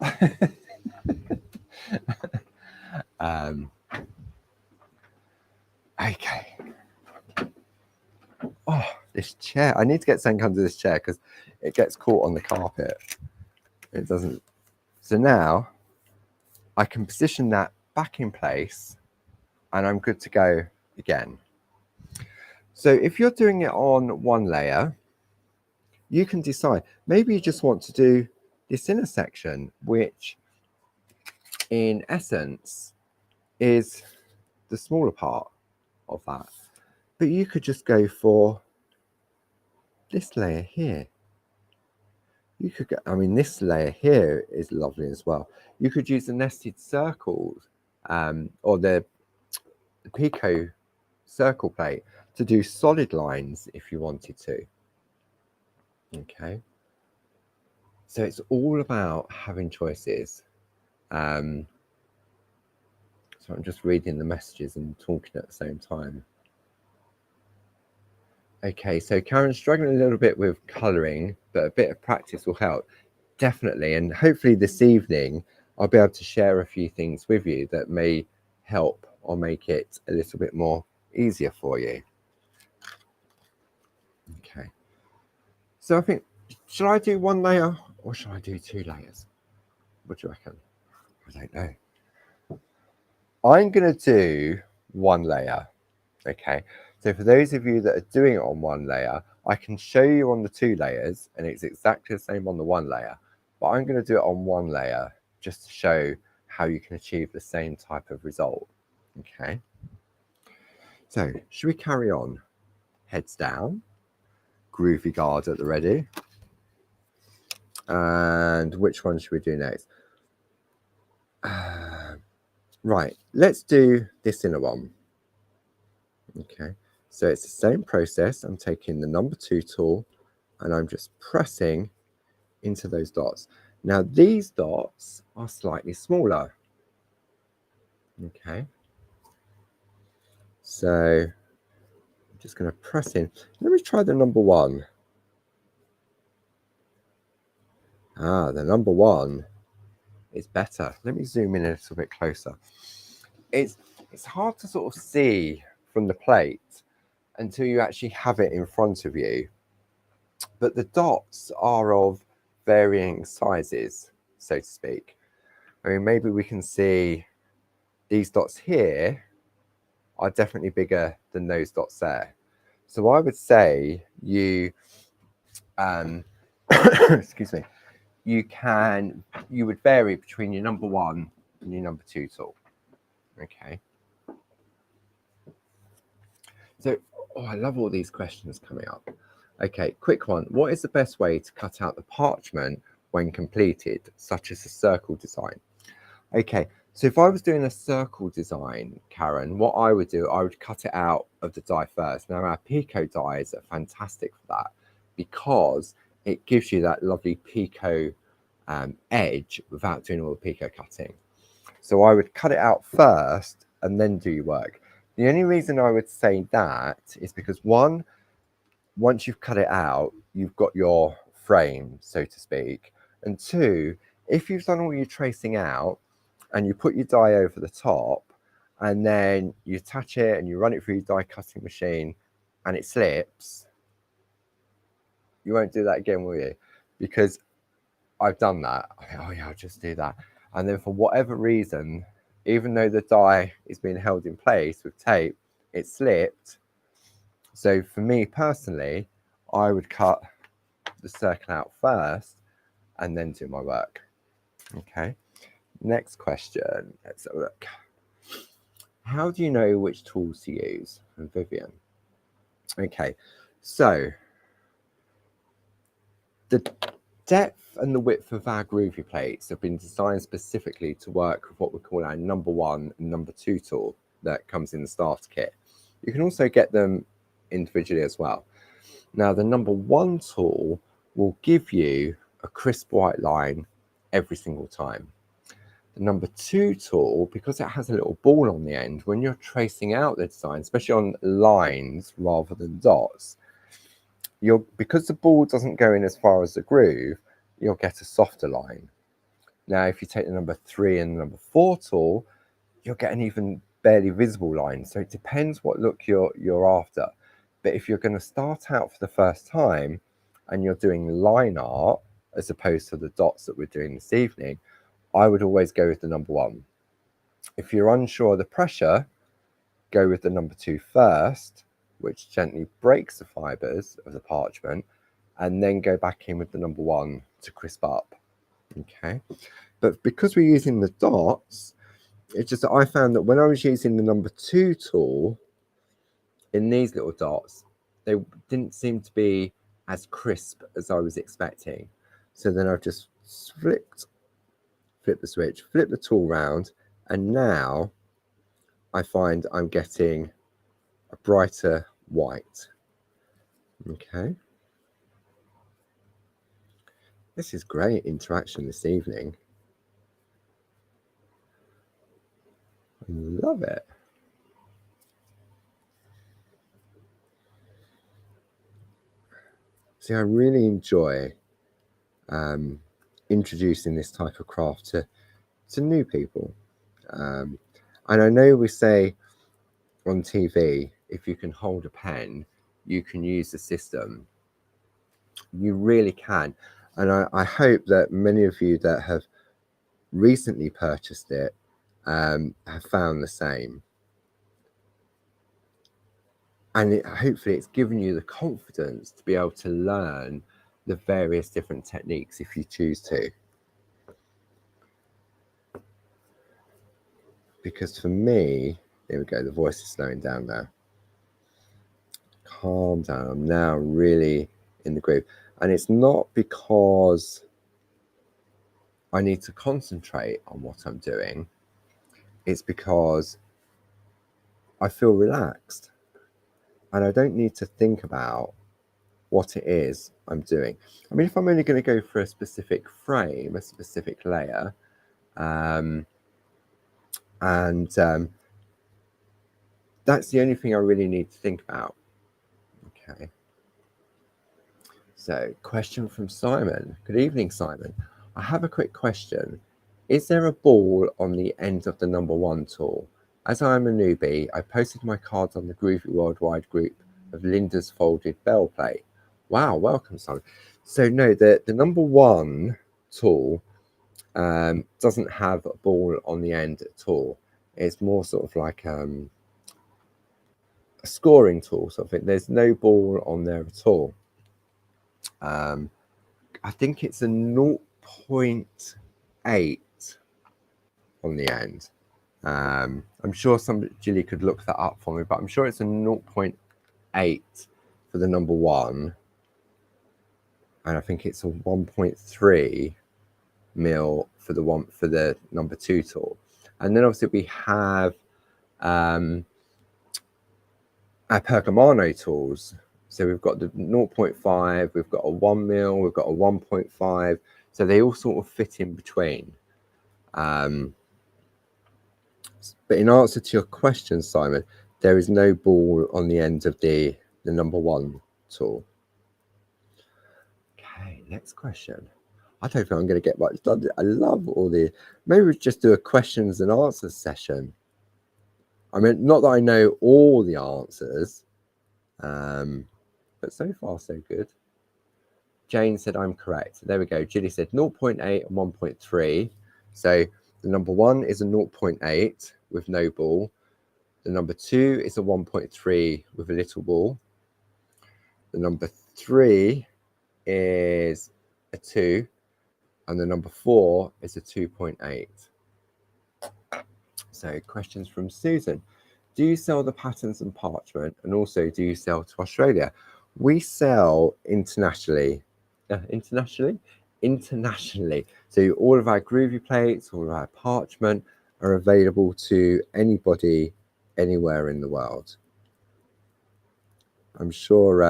Okay. Oh, this chair. I need to get something under this chair because it gets caught on the carpet. It doesn't. So now I can position that back in place and I'm good to go again. So if you're doing it on one layer, you can decide. Maybe you just want to do this inner section, which in essence is the smaller part of that. But you could just go for this layer here. You could get, I mean, this layer here is lovely as well. You could use the nested circles or the Pico circle plate to do solid lines if you wanted to. Okay. So it's all about having choices. So I'm just reading the messages and talking at the same time. Okay, so Karen's struggling a little bit with colouring, but a bit of practice will help. Definitely. And hopefully this evening, I'll be able to share a few things with you that may help or make it a little bit more easier for you. Okay. So I think, should I do one layer or should I do 2 layers? What do you reckon? I don't know. I'm going to do 1 layer Okay, so for those of you that are doing it on one layer, I can show you on the 2 layers and it's exactly the same on the 1 layer, but I'm going to do it on 1 layer just to show how you can achieve the same type of result. Okay, so should we carry on? Heads down, groovy guard at the ready. And which one should we do next? Right, let's do this inner one. Okay, so it's the same process. I'm taking the number 2 tool and I'm just pressing into those dots. Now these dots are slightly smaller. Okay, so I'm just going to press in. Let me try the number 1. The number 1 is better. Let me zoom in a little bit closer. It's hard to sort of see from the plate until you actually have it in front of you. But the dots are of varying sizes, so to speak. I mean, maybe we can see these dots here are definitely bigger than those dots there. So I would say you, excuse me, you would vary between your number 1 and your number 2 tool. Okay. So, I love all these questions coming up. Okay, quick one. What is the best way to cut out the parchment when completed, such as a circle design? Okay, so if I was doing a circle design, Karen, what I would do, I would cut it out of the die first. Now, our Pico dies are fantastic for that because it gives you that lovely Pico edge without doing all the Pico cutting. So I would cut it out first and then do your work. The only reason I would say that is because once you've cut it out, you've got your frame, so to speak. And 2, if you've done all your tracing out and you put your die over the top and then you attach it and you run it through your die cutting machine and it slips, you won't do that again, will you? Because I've done that. Oh yeah, I'll just do that. And then for whatever reason, even though the die is being held in place with tape, it slipped. So for me personally, I would cut the circle out first and then do my work. Okay, next question. Let's have a look. How do you know which tools to use? From Vivian. Okay, so the depth and the width of our groovy plates have been designed specifically to work with what we call our number 1 and number 2 tool that comes in the starter kit. You can also get them individually as well. Now, the number 1 tool will give you a crisp white line every single time. The number 2 tool, because it has a little ball on the end, when you're tracing out the design, especially on lines rather than dots, because the ball doesn't go in as far as the groove, you'll get a softer line. Now, if you take the number 3 and the number 4 tool, you'll get an even barely visible line. So it depends what look you're after. But if you're going to start out for the first time and you're doing line art as opposed to the dots that we're doing this evening, I would always go with the number 1. If you're unsure of the pressure, go with the number 2 first, which gently breaks the fibers of the parchment, and then go back in with the number 1 to crisp up. Okay, but because we're using the dots, it's just that I found that when I was using the number 2 tool in these little dots, they didn't seem to be as crisp as I was expecting. So then I've just flip the switch, flip the tool round, and now I find I'm getting a brighter white. Okay. This is great interaction this evening. I love it. See, I really enjoy introducing this type of craft to new people. And I know we say on TV, if you can hold a pen, you can use the system. You really can. And I hope that many of you that have recently purchased it have found the same. And hopefully it's given you the confidence to be able to learn the various different techniques if you choose to. Because for me, there we go, the voice is slowing down now. Calm down. I'm now really in the groove. And it's not because I need to concentrate on what I'm doing. It's because I feel relaxed and I don't need to think about what it is I'm doing. I mean, if I'm only going to go for a specific frame, a specific layer, that's the only thing I really need to think about. Okay. So, question from Simon. Good evening, Simon. I have a quick question. Is there a ball on the end of the number 1 tool? As I am a newbie, I posted my cards on the Groovy Worldwide group of Linda's Folded Bell Plate. Wow, welcome, Simon. So, no, the number 1 tool doesn't have a ball on the end at all. It's more sort of like a scoring tool sort of thing. There's no ball on there at all. I think it's a 0.8 on the end. I'm sure Julie could look that up for me, but I'm sure it's a 0.8 for the number 1, and I think it's a 1.3 mil for the number 2 tool. And then obviously we have our Pergamano tools. So we've got the 0.5, we've got a 1 mil, we've got a 1.5. So they all sort of fit in between. But in answer to your question, Simon, there is no ball on the end of the number 1 tool. Okay, next question. I don't think I'm going to get much done. I love all the... Maybe we just do a questions and answers session. I mean, not that I know all the answers, but so far so good. Jane said I'm correct. There we go. Julie said 0.8 and 1.3. So the number 1 is a 0.8 with no ball. The number 2 is a 1.3 with a little ball. The number 3 is a 2. And the number 4 is a 2.8. So questions from Susan. Do you sell the patterns and parchment? And also, do you sell to Australia? We sell internationally. Internationally. So all of our groovy plates, all of our parchment are available to anybody, anywhere in the world. I'm sure,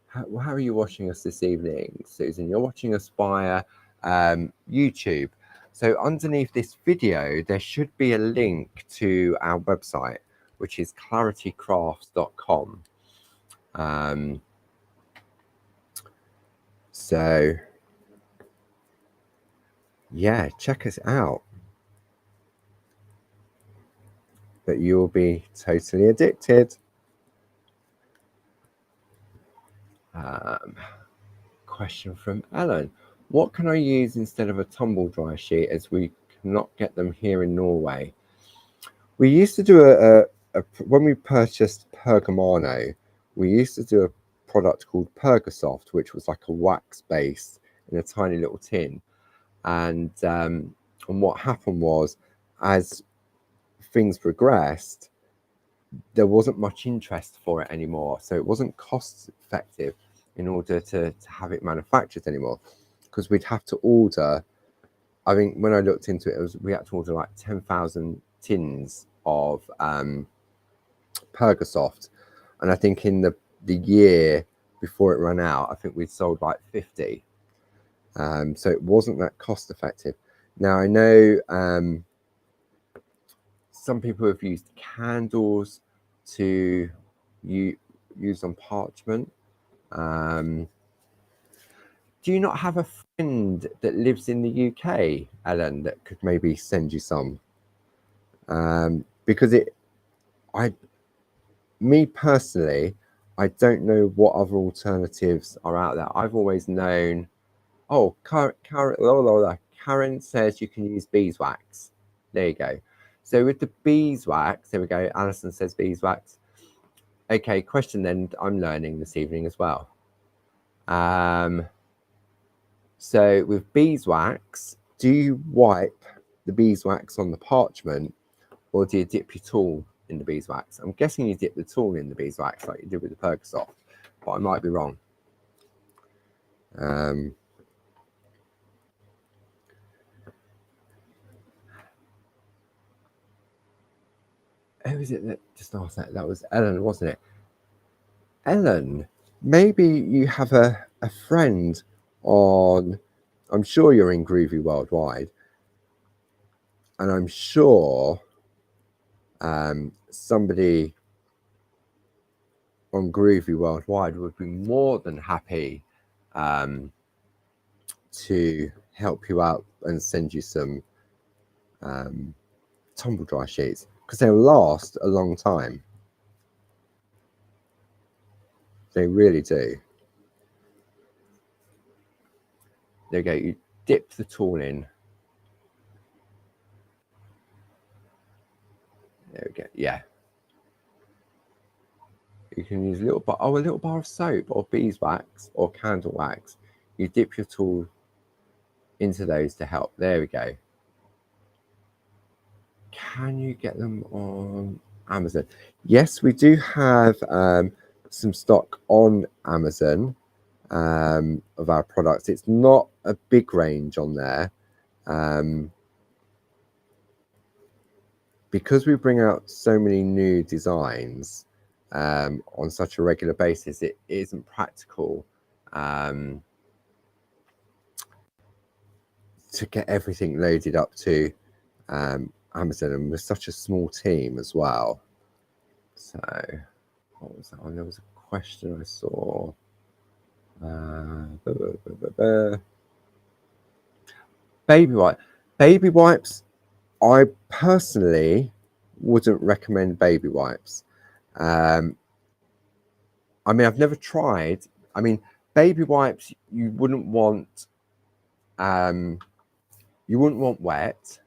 how are you watching us this evening, Susan? You're watching us via YouTube. So underneath this video, there should be a link to our website, which is claritycrafts.com. So yeah, check us out. But you'll be totally addicted. Question from Alan. What can I use instead of a tumble dry sheet, as we cannot get them here in Norway? We used to do when we purchased Pergamano, we used to do a product called Pergasoft, which was like a wax base in a tiny little tin. And what happened was, as things progressed, there wasn't much interest for it anymore. So it wasn't cost effective in order to have it manufactured anymore, because we'd have to order, I think when I looked into it, we had to order like 10,000 tins of Pergasoft. And I think in the year before it ran out, I think we'd sold like 50. So it wasn't that cost effective. Now I know some people have used candles to use on parchment. Do you not have a friend that lives in the UK, Ellen, that could maybe send you some? Because me personally, I don't know what other alternatives are out there. I've always known, Karen says you can use beeswax. There you go. So with the beeswax, there we go. Alison says beeswax. Okay, question then I'm learning this evening as well. So with beeswax, do you wipe the beeswax on the parchment, or do you dip your tool in the beeswax? I'm guessing you dip the tool in the beeswax like you did with the Percosoft, but I might be wrong. Who is it that just asked that? That was Ellen, wasn't it? Ellen, maybe you have a friend on, I'm sure you're in Groovy Worldwide, and I'm sure somebody on Groovy Worldwide would be more than happy to help you out and send you some tumble dry sheets, because they'll last a long time. They really do. There you go. You dip the tool in. There we go. Yeah. You can use a little bar of soap or beeswax or candle wax. You dip your tool into those to help. There we go. Can you get them on Amazon? Yes, we do have some stock on Amazon of our products. It's not a big range on there. Because we bring out so many new designs on such a regular basis, it isn't practical to get everything loaded up to Amazon, and we're such a small team as well. So what was that one? There was a question I saw. Baby wipes. I personally wouldn't recommend baby wipes. I mean, I've never tried. I mean, baby wipes you wouldn't want wet,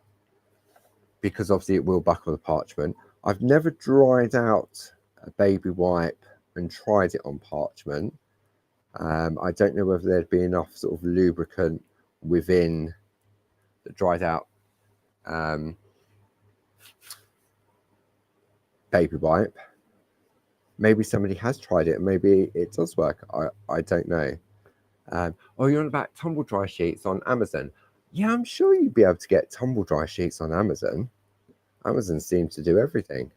because obviously it will buckle the parchment. I've never dried out a baby wipe and tried it on parchment. I don't know whether there'd be enough sort of lubricant within the dried out baby wipe. Maybe somebody has tried it and maybe it does work. I don't know. Oh, you're on about tumble dry sheets on Amazon? Yeah, I'm sure you'd be able to get tumble dry sheets on Amazon. Amazon seems to do everything.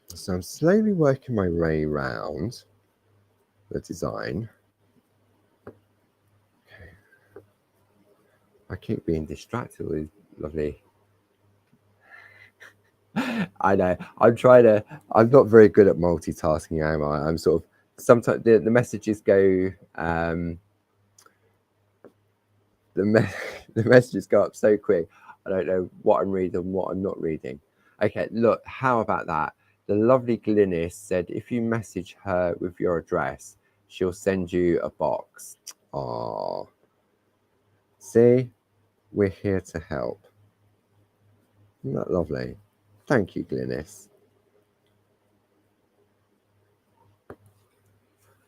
So I'm slowly working my way around the design. Okay. I keep being distracted with lovely. I know. I'm not very good at multitasking, am I? I'm sort of, sometimes the messages go, the messages go up so quick, I don't know what I'm reading and what I'm not reading. Okay, look, how about that? The lovely Glynis said, if you message her with your address, she'll send you a box. Oh, see, we're here to help. Isn't that lovely? Thank you, Glynis.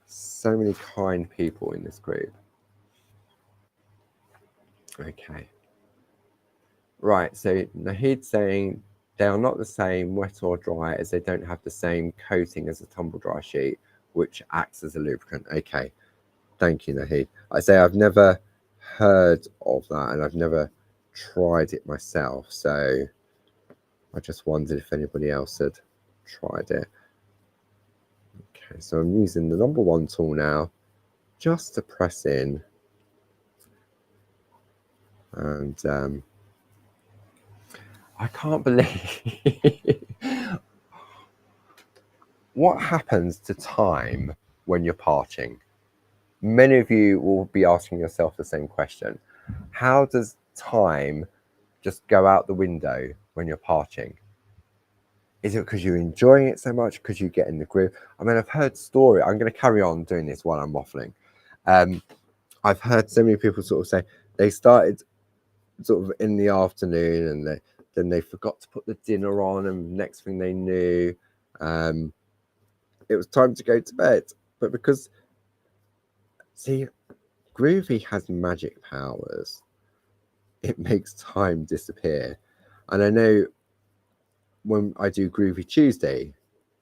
So many kind people in this group. Okay. Right, so Nahid saying they are not the same wet or dry, as they don't have the same coating as a tumble dry sheet, which acts as a lubricant. Okay, thank you, Nahid. I say I've never heard of that and I've never tried it myself, so I just wondered if anybody else had tried it. Okay, so I'm using the number 1 tool now just to press in, and I can't believe what happens to time when you're parching. Many of you will be asking yourself the same question. How does time just go out the window when you're parching? Is it because you're enjoying it so much, because you get in the groove? I mean, I've heard story. I'm going to carry on doing this while I'm waffling. I've heard so many people sort of say they started sort of in the afternoon and then they forgot to put the dinner on, and next thing they knew, it was time to go to bed. But because, see, Groovy has magic powers, it makes time disappear. And I know when I do Groovy Tuesday,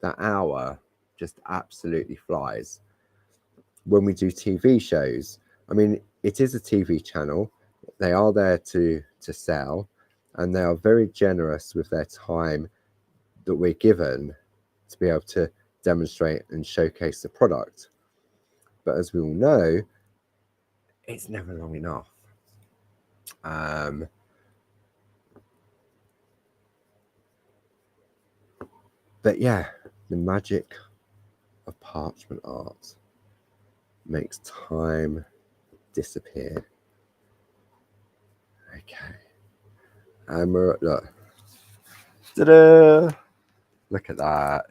that hour just absolutely flies. When we do TV shows, I mean, it is a TV channel. They are there to sell, and they are very generous with their time that we're given to be able to demonstrate and showcase the product. But as we all know, it's never long enough. But yeah, the magic of parchment art makes time disappear. Okay. And we're look. Ta-da! Look at that.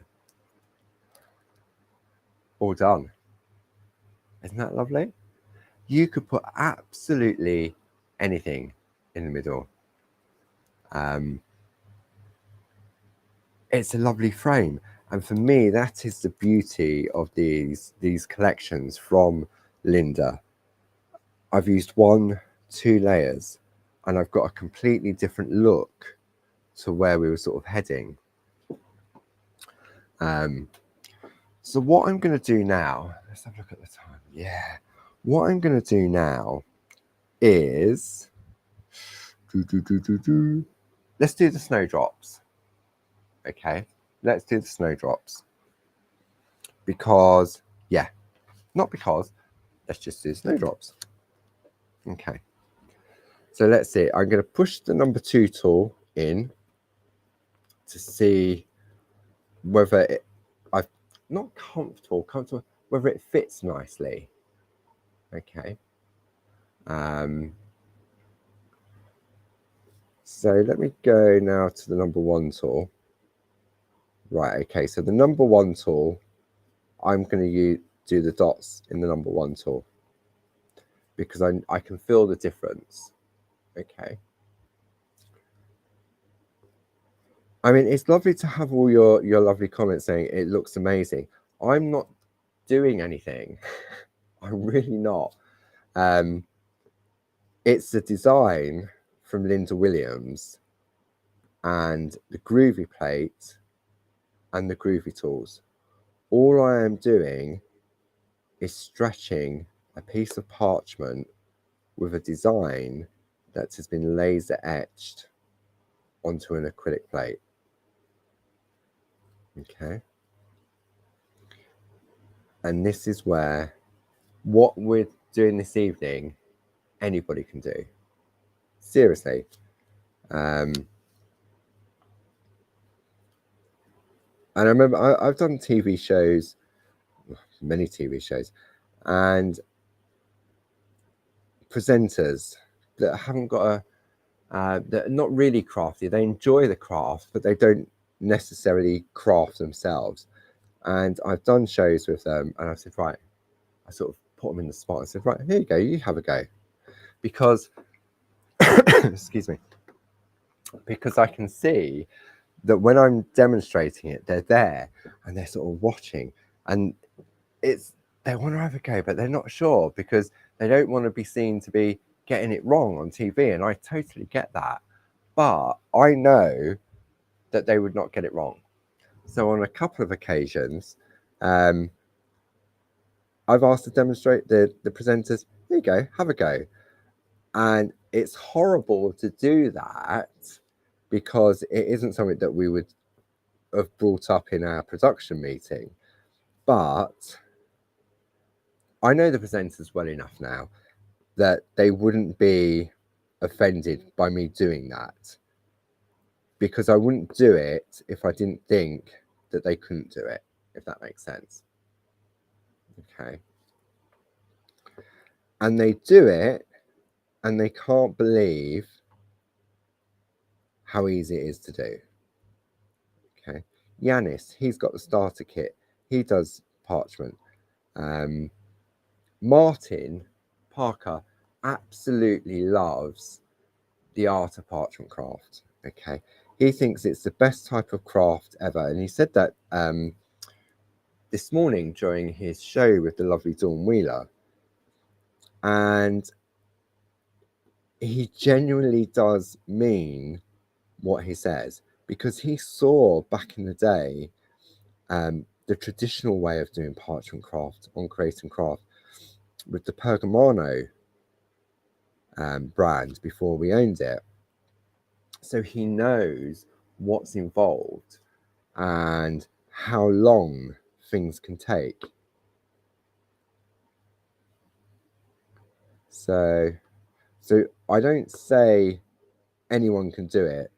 All done. Isn't that lovely? You could put absolutely anything in the middle. It's a lovely frame. And for me, that is the beauty of these collections from Linda. I've used 1, 2 layers, and I've got a completely different look to where we were sort of heading. So what I'm going to do now, let's have a look at the time. Yeah. What I'm going to do now is, let's do the snowdrops. Okay, let's do the snowdrops. Because, yeah, not because, let's just do snowdrops. Okay. So let's see. I'm going to push the number 2 tool in to see whether I'm not comfortable, whether it fits nicely. Okay. So let me go now to the number 1 tool. Right. Okay. So the number 1 tool, I'm going to do the dots in the number 1 tool because I can feel the difference. Okay. I mean, it's lovely to have all your lovely comments saying it looks amazing. I'm not doing anything. I'm really not. It's the design from Linda Williams and the Groovy plate and the Groovy tools. All I am doing is stretching a piece of parchment with a design that has been laser etched onto an acrylic plate. Okay. And this is where what we're doing this evening, anybody can do. Seriously. And I remember I've done TV shows, many TV shows, and presenters that haven't got that are not really crafty. They enjoy the craft, but they don't necessarily craft themselves. And I've done shows with them, and I said, right, I sort of put them in the spot. I said, right, here you go, you have a go, because excuse me, because I can see that when I'm demonstrating it, they're there and they're sort of watching, and they want to have a go, but they're not sure because they don't want to be seen to be getting it wrong on TV. And I totally get that. But I know that they would not get it wrong. So on a couple of occasions, I've asked to demonstrate the presenters, here you go, have a go. And it's horrible to do that because it isn't something that we would have brought up in our production meeting. But I know the presenters well enough now that they wouldn't be offended by me doing that, because I wouldn't do it if I didn't think that they couldn't do it, if that makes sense. Okay. And they do it and they can't believe how easy it is to do. Okay. Yanis, he's got the starter kit. He does parchment. Martin Parker absolutely loves the art of parchment craft. Okay, he thinks it's the best type of craft ever, and he said that this morning during his show with the lovely Dawn Wheeler, and he genuinely does mean what he says, because he saw back in the day the traditional way of doing parchment craft on Create and Craft with the Pergamano brand before we owned it. So he knows what's involved and how long things can take. So I don't say anyone can do it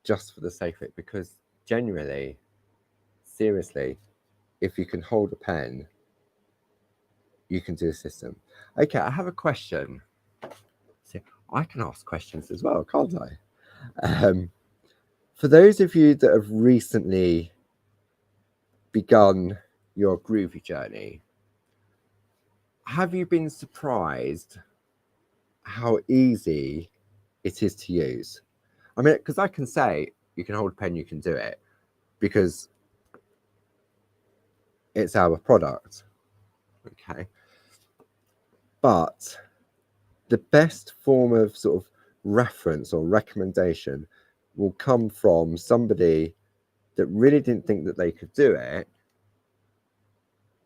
just for the sake of it, because genuinely, seriously, if you can hold a pen, you can do a system. Okay, I have a question. So I can ask questions as well, can't I? For those of you that have recently begun your groovy journey, have you been surprised how easy it is to use? I mean, because I can say you can hold a pen, you can do it, because it's our product. Okay. But the best form of sort of reference or recommendation will come from somebody that really didn't think that they could do it,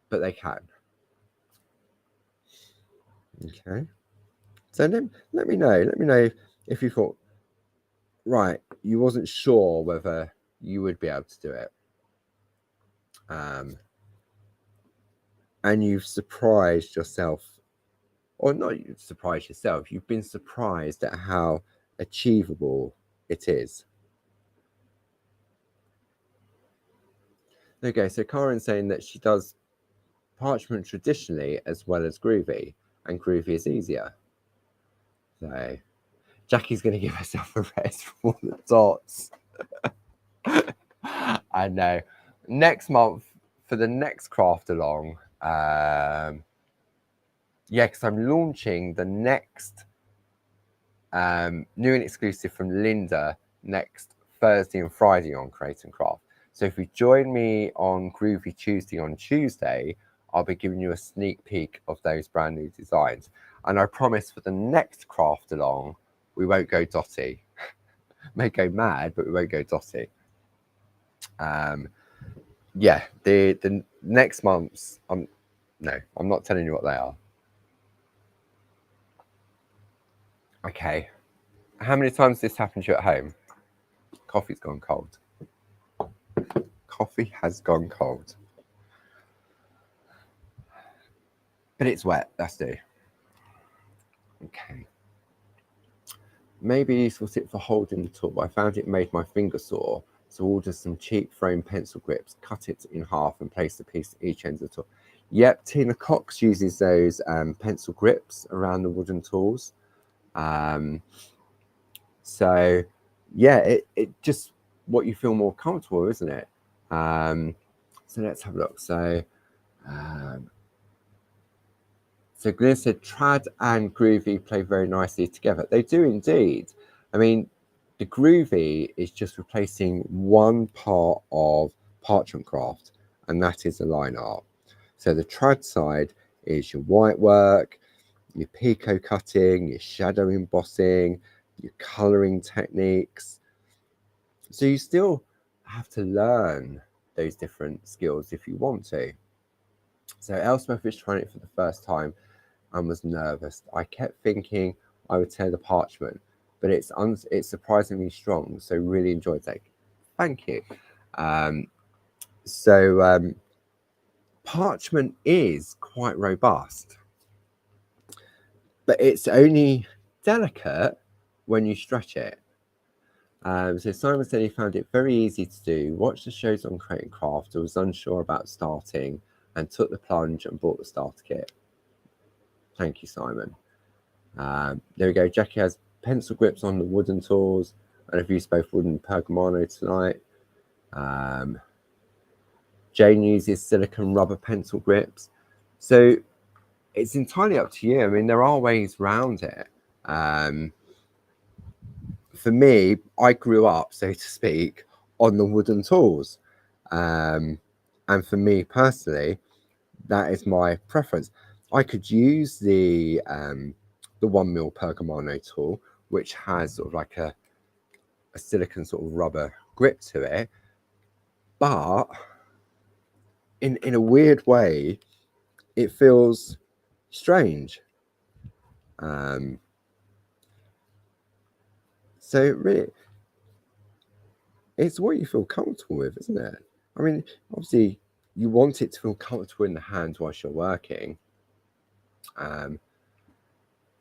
but they can. Okay. So let me know. Let me know if you thought, right, you wasn't sure whether you would be able to do it. And you've surprised yourself, or not surprised yourself, you've been surprised at how achievable it is. Okay, so Karen's saying that she does parchment traditionally as well as groovy, and groovy is easier. So Jackie's going to give herself a rest from all the dots. I know. Next month for the next craft along, yeah, because I'm launching the next new and exclusive from Linda next Thursday and Friday on Create and Craft. So if you join me on Groovy Tuesday on Tuesday, I'll be giving you a sneak peek of those brand new designs. And I promise for the next craft along, we won't go dotty. May go mad, but we won't go dotty. Yeah, the next month's, no, I'm not telling you what they are. Okay. How many times has this happened to you at home? Coffee's gone cold. Coffee has gone cold. But it's wet, that's do. Okay. Maybe useful tip for holding the tool. I found it made my finger sore, so order some cheap foam pencil grips, cut it in half and place the piece at each end of the tool. Yep, Tina Cox uses those pencil grips around the wooden tools. So yeah, it just what you feel more comfortable, isn't it? So let's have a look. So Glenn said trad and groovy play very nicely together. They do indeed. I mean, the groovy is just replacing one part of parchment craft, and that is the line art. So the trad side is your white work, your picot cutting, your shadow embossing, your colouring techniques. So you still have to learn those different skills if you want to. So Elspeth is trying it for the first time and was nervous. I kept thinking I would tear the parchment, but it's surprisingly strong. So really enjoyed that. Thank you. Parchment is quite robust, but it's only delicate when you stretch it. So Simon said he found it very easy to do, watched the shows on Create and Craft, was unsure about starting, and took the plunge and bought the starter kit. Thank you, Simon. There we go. Jackie has pencil grips on the wooden tools, and I've used both wooden Pergamano tonight. Jane uses silicone rubber pencil grips. So it's entirely up to you. I mean, there are ways around it. for me, I grew up, so to speak, on the wooden tools. And for me personally, that is my preference. I could use the 1mm Pergamano tool, which has sort of like a silicone sort of rubber grip to it, but in a weird way, it feels strange. So really, it's what you feel comfortable with, isn't it? I mean, obviously, you want it to feel comfortable in the hand whilst you're working.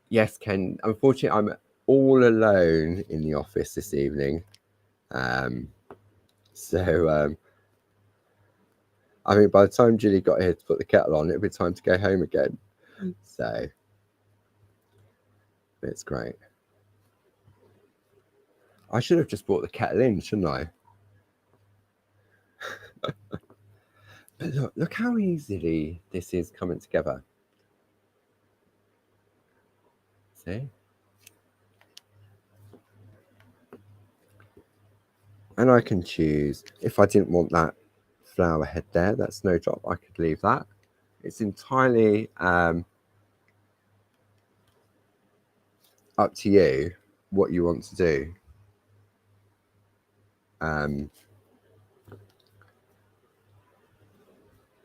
Yes, Ken, unfortunately, I'm all alone in the office this evening. So I mean, by the time Julie got here to put the kettle on, it'll be time to go home again. So it's great. I should have just brought the kettle in, shouldn't I? But look how easily this is coming together. See? And I can choose, if I didn't want that flower head there, that snowdrop, I could leave that. It's entirely up to you what you want to do.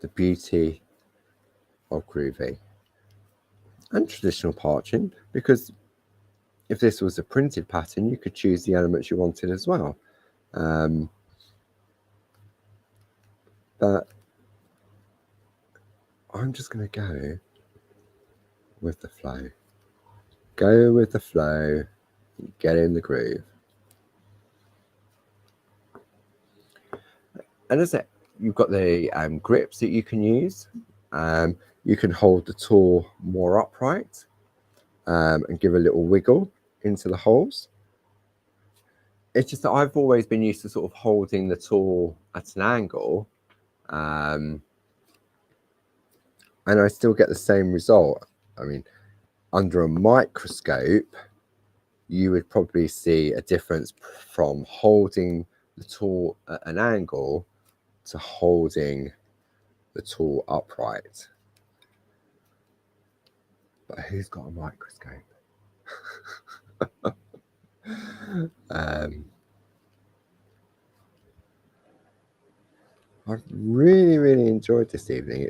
The beauty of groovy and traditional parching, because if this was a printed pattern, you could choose the elements you wanted as well. But I'm just going to go with the flow. Go with the flow, get in the groove. And as you've got the grips that you can use. You can hold the tool more upright and give a little wiggle into the holes. It's just that I've always been used to sort of holding the tool at an angle, and I still get the same result. I mean, under a microscope, you would probably see a difference from holding the tool at an angle to holding the tool upright. But who's got a microscope? I've really enjoyed this evening.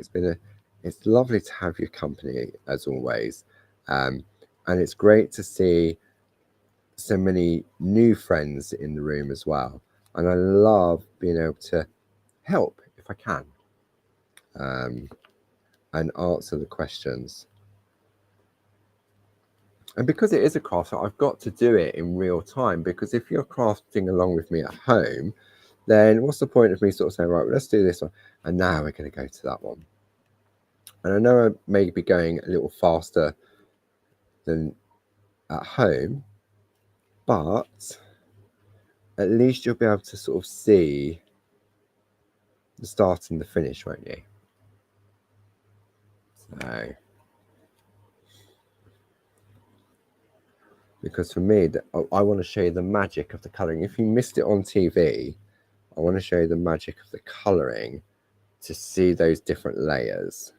It's lovely to have your company as always, and it's great to see so many new friends in the room as well. And I love being able to help if I can, and answer the questions. And because it is a craft, I've got to do it in real time, because if you're crafting along with me at home, then what's the point of me sort of saying, right, well, let's do this one, and now we're going to go to that one. And I know I may be going a little faster than at home, but at least you'll be able to sort of see the start and the finish, won't you? So, because for me, I want to show you the magic of the colouring. If you missed it on TV, I want to show you the magic of the colouring to see those different layers.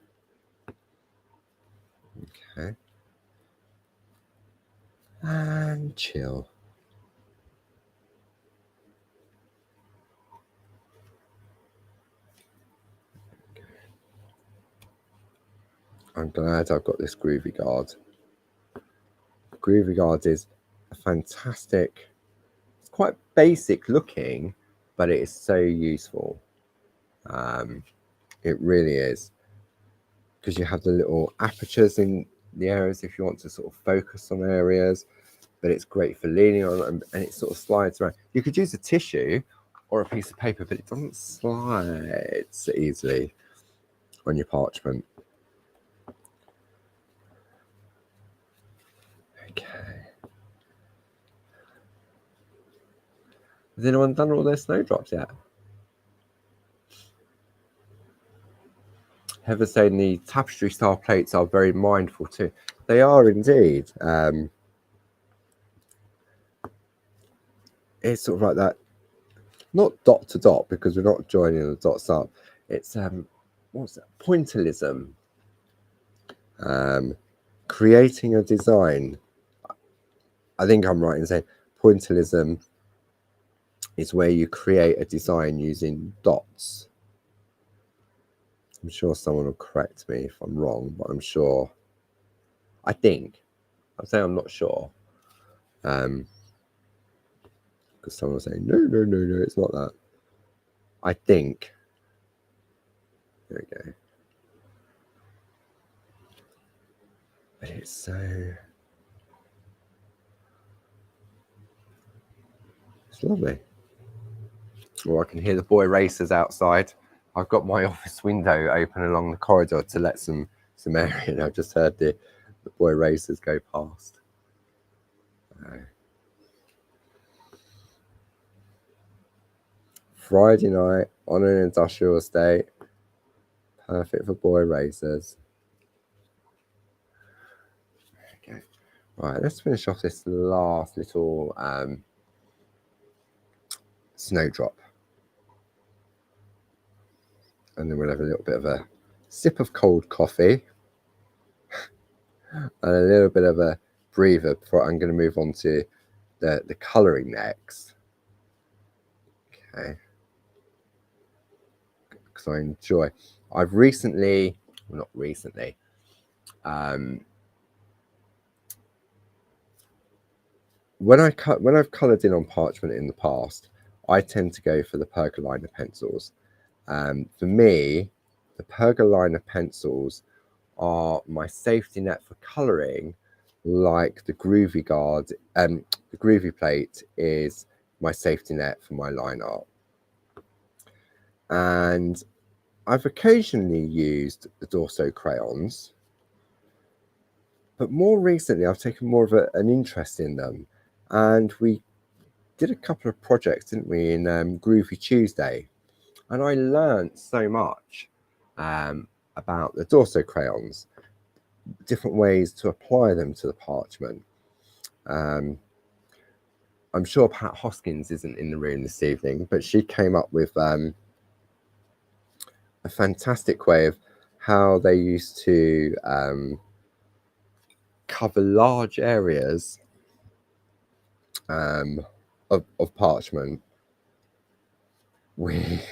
Okay. And chill. Okay. I'm glad I've got this Groovy Guard. Groovy Guard is a fantastic, it's quite basic looking, but it is so useful. It really is, because you have the little apertures in the areas if you want to sort of focus on areas, but it's great for leaning on, and it sort of slides around. You could use a tissue or a piece of paper, but it doesn't slide so easily on your parchment. Okay. Has anyone done all their snowdrops yet? Heather saying the tapestry style plates are very mindful too. They are indeed. it's sort of like that, not dot to dot, because we're not joining the dots up. It's what's that? Pointillism. Creating a design. I think I'm right in saying pointillism is where you create a design using dots. I'm sure someone will correct me if I'm wrong, but I'm sure. I think. I'm saying I'm not sure. Because someone will say, no, it's not that. I think. There we go. But it's so... It's lovely. Well, I can hear the boy racers outside. I've got my office window open along the corridor to let some air in. I've just heard the boy racers go past. Friday night on an industrial estate. Perfect for boy racers. Okay. Right, let's finish off this last little snowdrop. And then we'll have a little bit of a sip of cold coffee and a little bit of a breather before I'm going to move on to the colouring next. Okay. Because I enjoy. I've recently, well, not recently, when I've coloured in on parchment in the past, I tend to go for the Pergolina pencils. For me, the Pergolina pencils are my safety net for colouring, like the Groovy Guard, the Groovy Plate is my safety net for my line art. And I've occasionally used the Dorso crayons, but more recently I've taken more of an interest in them. And we did a couple of projects, didn't we, in Groovy Tuesday, and I learned so much about the Dorso crayons, different ways to apply them to the parchment. I'm sure Pat Hoskins isn't in the room this evening, but she came up with a fantastic way of how they used to cover large areas of parchment with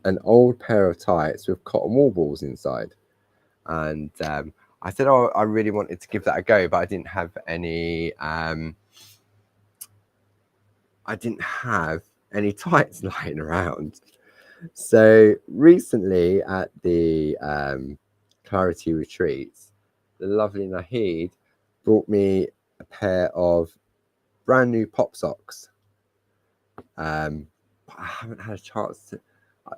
an old pair of tights with cotton wool balls inside. And I said, oh, I really wanted to give that a go, but I didn't have any tights lying around. So recently at the Clarity Retreats, the lovely Nahid brought me a pair of brand new pop socks. But I haven't had a chance to,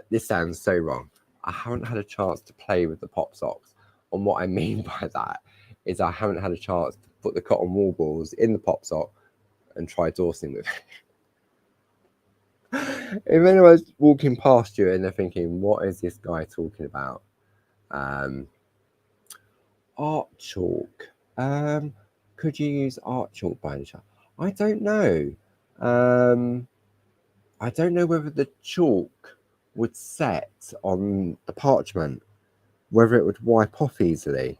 this sounds so wrong, I haven't had a chance to play with the pop socks. And what I mean by that is I haven't had a chance to put the cotton wool balls in the pop sock and try dorsing with it. If anyone's walking past you and they're thinking, what is this guy talking about? Art chalk. Could you use art chalk by any chance? I don't know. I don't know whether the chalk would set on the parchment, whether it would wipe off easily.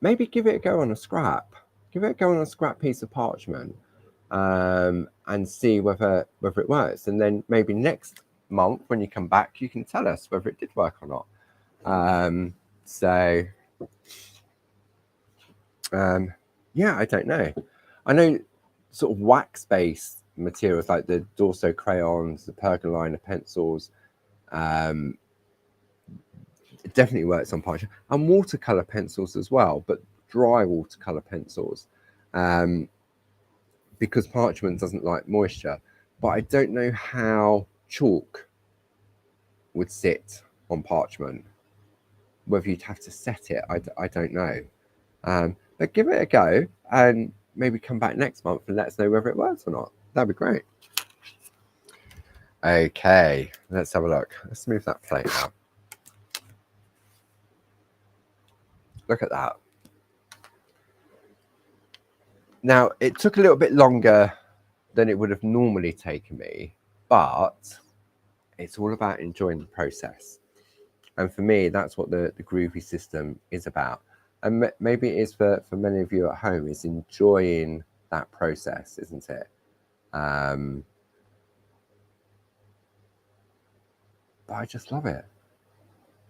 Maybe give it a go on a scrap. Give it a go on a scrap piece of parchment, and see whether it works. And then maybe next month when you come back, you can tell us whether it did work or not. Yeah, I don't know. I know sort of wax-based materials like the Dorso crayons, the Pergolina pencils, it definitely works on parchment, and watercolor pencils as well, but dry watercolor pencils, because parchment doesn't like moisture. But I don't know how chalk would sit on parchment, whether you'd have to set it, I don't know. But give it a go and maybe come back next month and let us know whether it works or not. That'd be great. Okay, let's have a look. Let's move that plate out. Look at that. Now, it took a little bit longer than it would have normally taken me, but it's all about enjoying the process. And for me, that's what the Groovy system is about. And maybe it is for many of you at home, is enjoying that process, isn't it? But I just love it.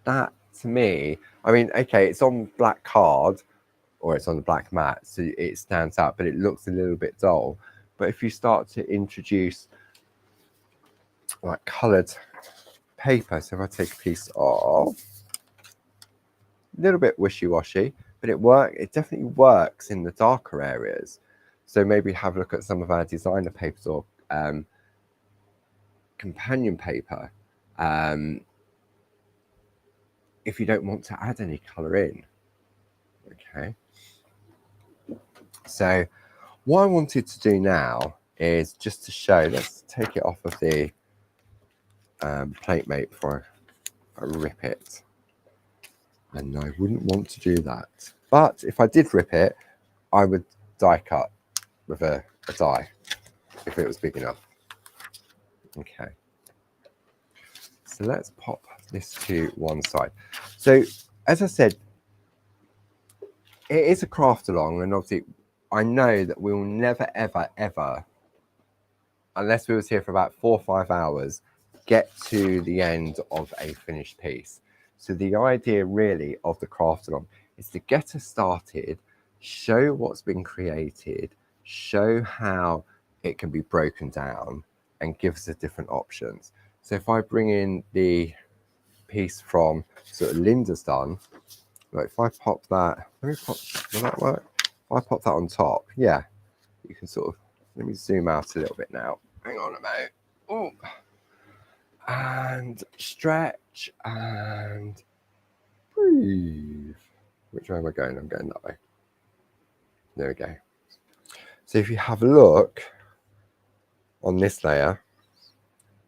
That, to me, I mean, okay, it's on black card, or it's on the black mat, so it stands out, but it looks a little bit dull. But if you start to introduce like coloured paper, so if I take a piece off, a little bit wishy-washy, but it definitely works in the darker areas. So maybe have a look at some of our designer papers or companion paper, if you don't want to add any colour in. Okay. So what I wanted to do now is just to show, let's take it off of the plate mate before I rip it. And I wouldn't want to do that. But if I did rip it, I would die cut with a die if it was big enough. Okay. So let's pop this to one side. So as I said, it is a craft along, and obviously I know that we'll never, ever, ever, unless we was here for about 4 or 5 hours, get to the end of a finished piece. So the idea really of the craft along is to get us started, show what's been created, show how it can be broken down, and give us the different options. So if I bring in the piece from sort of Linda's done, like if I pop that, will that work? If I pop that on top, yeah, you can sort of, let me zoom out a little bit now. Hang on a minute. Oh, and stretch and breathe. Which way am I going? I'm going that way. There we go. So if you have a look on this layer,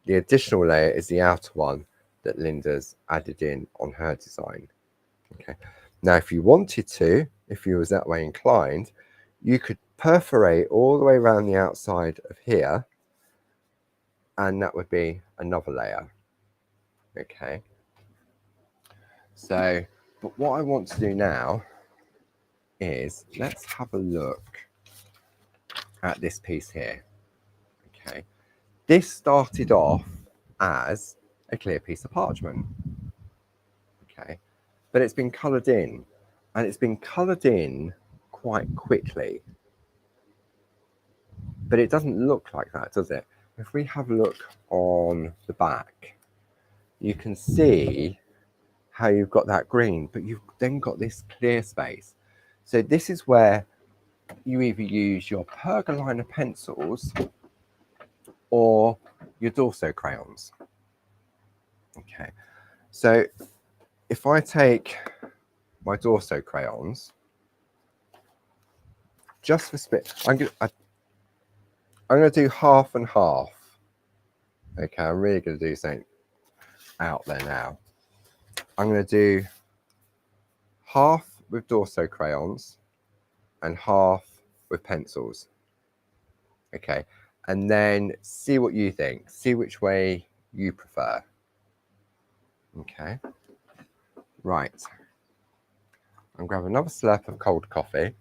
the additional layer is the outer one that Linda's added in on her design. Okay. Now, if you wanted to, if you was that way inclined, you could perforate all the way around the outside of here, and that would be another layer. Okay. So, but what I want to do now is let's have a look at this piece here. Okay. This started off as a clear piece of parchment. Okay. But it's been coloured in, and it's been coloured in quite quickly. But it doesn't look like that, does it? If we have a look on the back, you can see how you've got that green, but you've then got this clear space. So this is where you either use your Pergolina pencils or your Dorso crayons. Okay, so if I take my Dorso crayons, just for spit, I'm gonna do half and half. Okay, I'm really gonna do something out there now. I'm gonna do half with Dorso crayons and half with pencils. Okay, and then see what you think. See which way you prefer. Okay, right. I'm grabbing another slurp of cold coffee.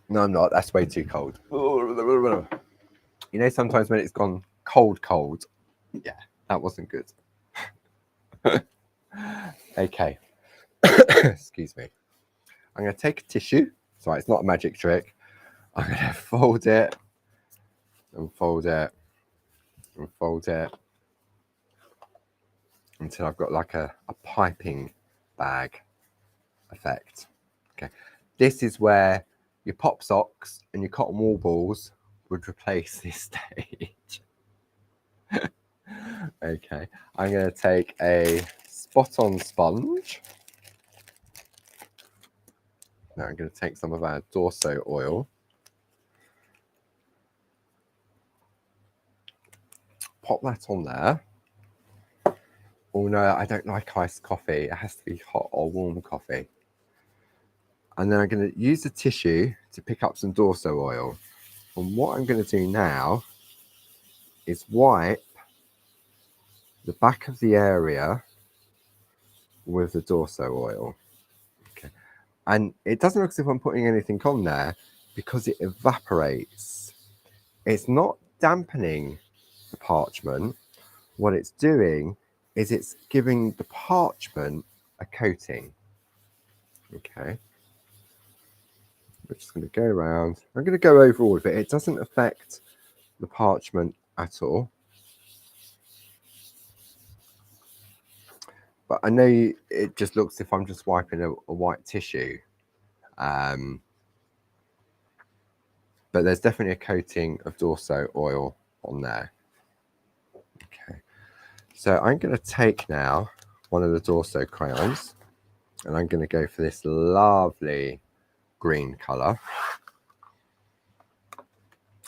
No, I'm not. That's way too cold. You know, sometimes when it's gone cold, yeah, that wasn't good. Okay. Excuse me. I'm going to take a tissue. Sorry, it's not a magic trick. I'm going to fold it and fold it and fold it until I've got like a piping bag effect. Okay. This is where your pop socks and your cotton wool balls would replace this stage. Okay. I'm going to take a spot-on sponge. Now I'm going to take some of our Dorso oil. Pop that on there. Oh no, I don't like iced coffee. It has to be hot or warm coffee. And then I'm going to use the tissue to pick up some Dorso oil. And what I'm going to do now is wipe the back of the area with the Dorso oil. Okay. And it doesn't look as if I'm putting anything on there because it evaporates. It's not dampening the parchment. What it's doing is it's giving the parchment a coating. Okay. We're just going to go around. I'm going to go over all of it. It doesn't affect the parchment at all. But I know it just looks as if I'm just wiping a white tissue. But there's definitely a coating of Dorso oil on there. Okay. So I'm going to take now one of the Dorso crayons and I'm going to go for this lovely green colour.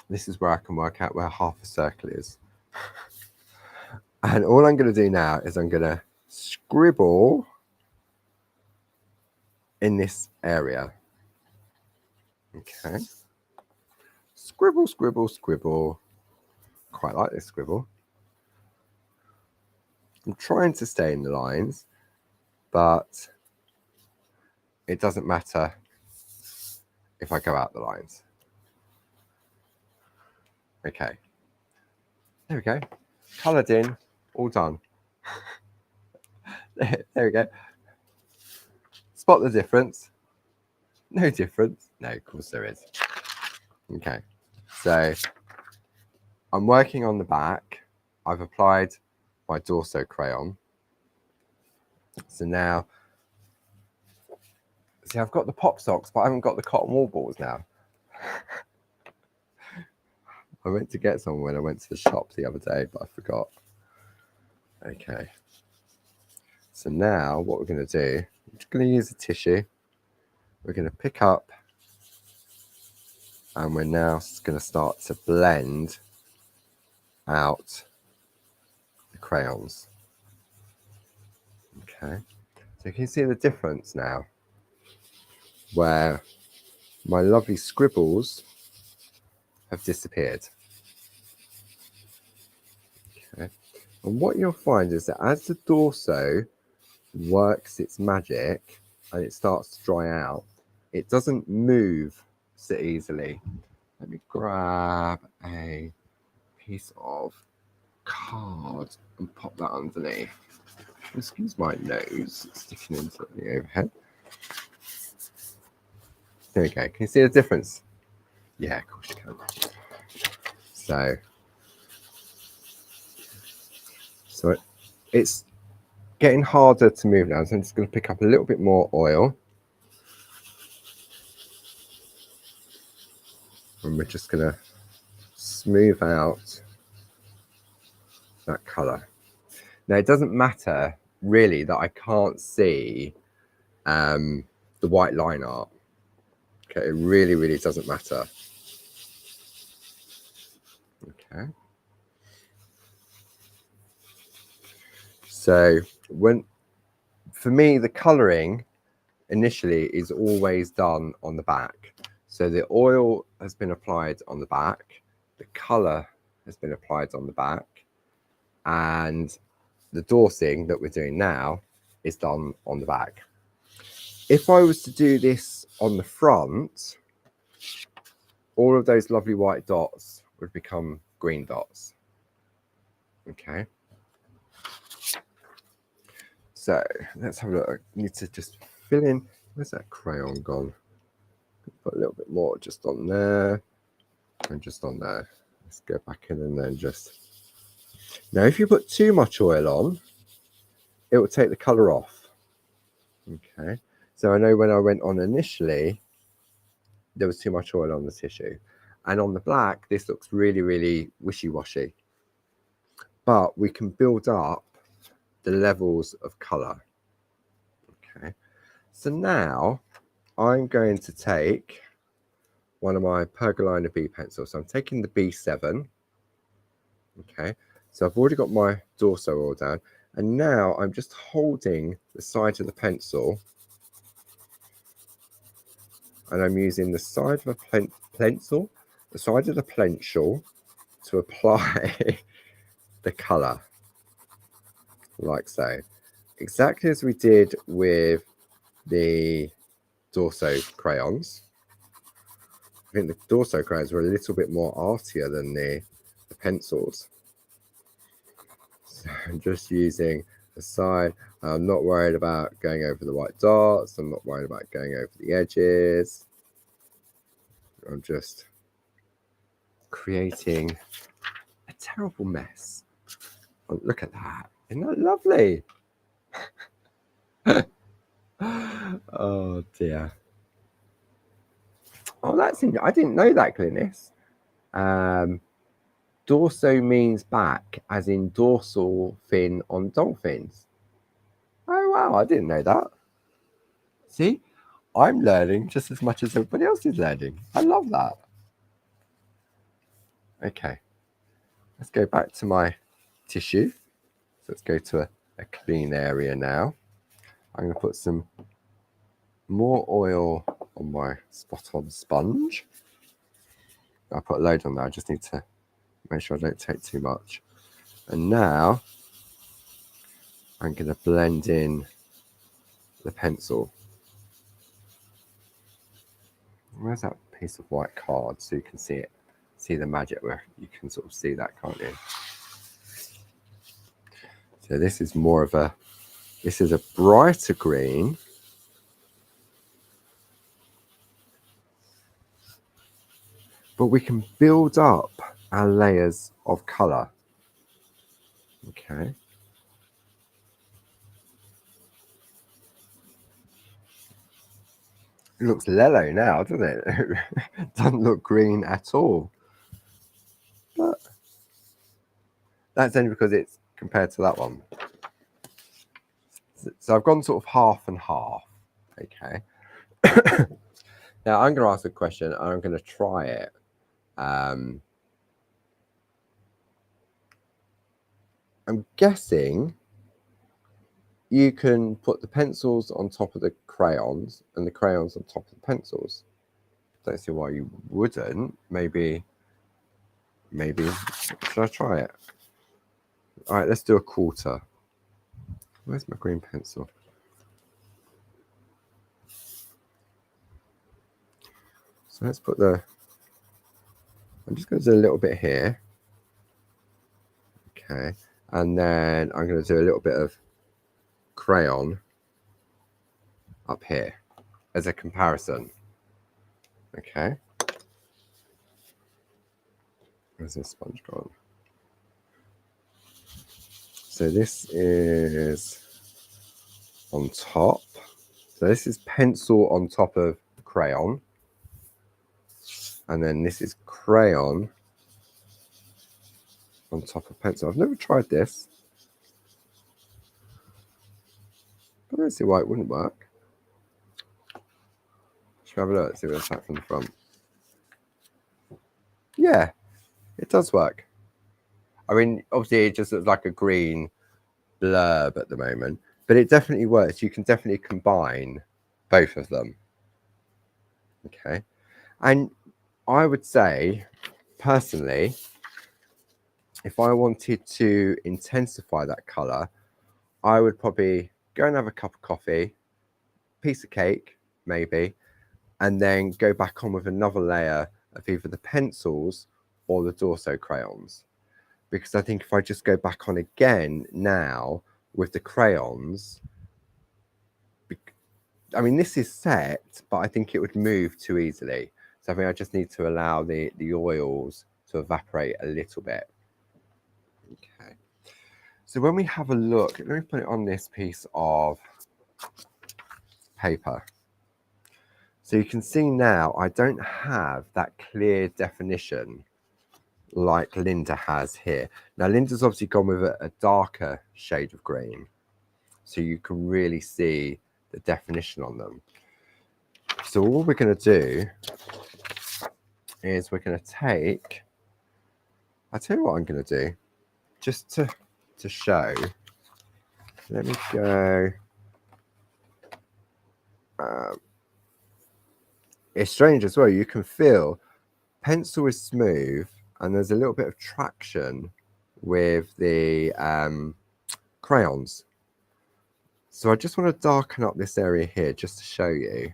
This is where I can work out where half a circle is. And all I'm going to do now is I'm going to scribble in this area. Okay. Scribble, scribble, scribble. Quite like this scribble. I'm trying to stay in the lines, but it doesn't matter if I go out the lines. Okay. There we go. Coloured in, all done. There we go. Spot the difference. No difference. No, of course there is. Okay. So I'm working on the back. I've applied my Dorso crayon. So now, see, I've got the pop socks, but I haven't got the cotton wool balls now. I went to get some when I went to the shop the other day, but I forgot. Okay. So now what we're going to do, I'm just going to use a tissue. We're going to pick up and we're now going to start to blend out the crayons. Okay. So you can see the difference now where my lovely scribbles have disappeared. Okay. And what you'll find is that as the Dorso works its magic and it starts to dry out, it doesn't move so easily. Let me grab a piece of card and pop that underneath. Excuse my nose sticking into the overhead. There we go. Can you see the difference? Yeah, of course you can. So it's getting harder to move now. So I'm just going to pick up a little bit more oil. And we're just going to smooth out that colour. Now, it doesn't matter really that I can't see the white line art. Okay, it really, really doesn't matter. Okay. So for me, the colouring initially is always done on the back. So the oil has been applied on the back, the colour has been applied on the back, and the dorsing that we're doing now is done on the back. If I was to do this on the front, all of those lovely white dots would become green dots. Okay. So let's have a look. I need to just fill in. Where's that crayon gone? Put a little bit more just on there and just on there. Let's go back in and then just. Now, if you put too much oil on, it will take the colour off. Okay. So I know when I went on initially, there was too much oil on the tissue. And on the black, this looks really, really wishy-washy. But we can build up the levels of colour. Okay. So now I'm going to take one of my Pergolina B pencils. So I'm taking the B7. Okay. So I've already got my Dorso oil down. And now I'm just holding the side of the pencil and I'm using the side of a pencil, the side of the pencil to apply the colour, like so. Exactly as we did with the Dorso crayons. I think the Dorso crayons were a little bit more artier than the pencils. So I'm just using the side. I'm not worried about going over the white dots. I'm not worried about going over the edges. I'm just creating a terrible mess. Oh, look at that. Isn't that lovely? Oh dear. Oh, that's interesting. I didn't know that, Glynis. Dorso means back, as in dorsal fin on dolphins. Oh wow, I didn't know that. See, I'm learning just as much as everybody else is learning. I love that. Okay, let's go back to my tissue. So let's go to a clean area now. I'm going to put some more oil on my spot-on sponge. I put a load on there. I just need to make sure I don't take too much. And now I'm going to blend in the pencil. Where's that piece of white card so you can see it? See the magic where you can sort of see that, can't you? So this is more of a, this is a brighter green. But we can build up our layers of colour. Okay. It looks yellow now, doesn't it? It doesn't look green at all. But that's only because it's compared to that one. So I've gone sort of half and half. Okay. Now I'm going to ask a question and I'm going to try it. I'm guessing you can put the pencils on top of the crayons and the crayons on top of the pencils. Don't see why you wouldn't. Maybe. Should I try it? All right, let's do a quarter. Where's my green pencil? So let's put the, I'm just going to do a little bit here. Okay. And then I'm going to do a little bit of crayon up here as a comparison. Okay. Where's this sponge gone? So this is on top. So this is pencil on top of crayon. And then this is crayon on top of pencil. I've never tried this. I don't see why it wouldn't work. Should we have a look? See what it's like from the front. Yeah, it does work. I mean, obviously it just looks like a green blurb at the moment, but it definitely works. You can definitely combine both of them. Okay. And I would say, personally, if I wanted to intensify that color, I would probably go and have a cup of coffee, piece of cake, maybe, and then go back on with another layer of either the pencils or the Dorso crayons. Because I think if I just go back on again now with the crayons, I mean, this is set, but I think it would move too easily. So I think I just need to allow the oils to evaporate a little bit. Okay. So when we have a look, let me put it on this piece of paper. So you can see now I don't have that clear definition like Linda has here. Now Linda's obviously gone with a darker shade of green, so you can really see the definition on them. So all we're going to do is we're going to take, I'll tell you what I'm going to do, just to show. Let me go it's strange as well. You can feel pencil is smooth and there's a little bit of traction with the crayons. So I just want to darken up this area here just to show you.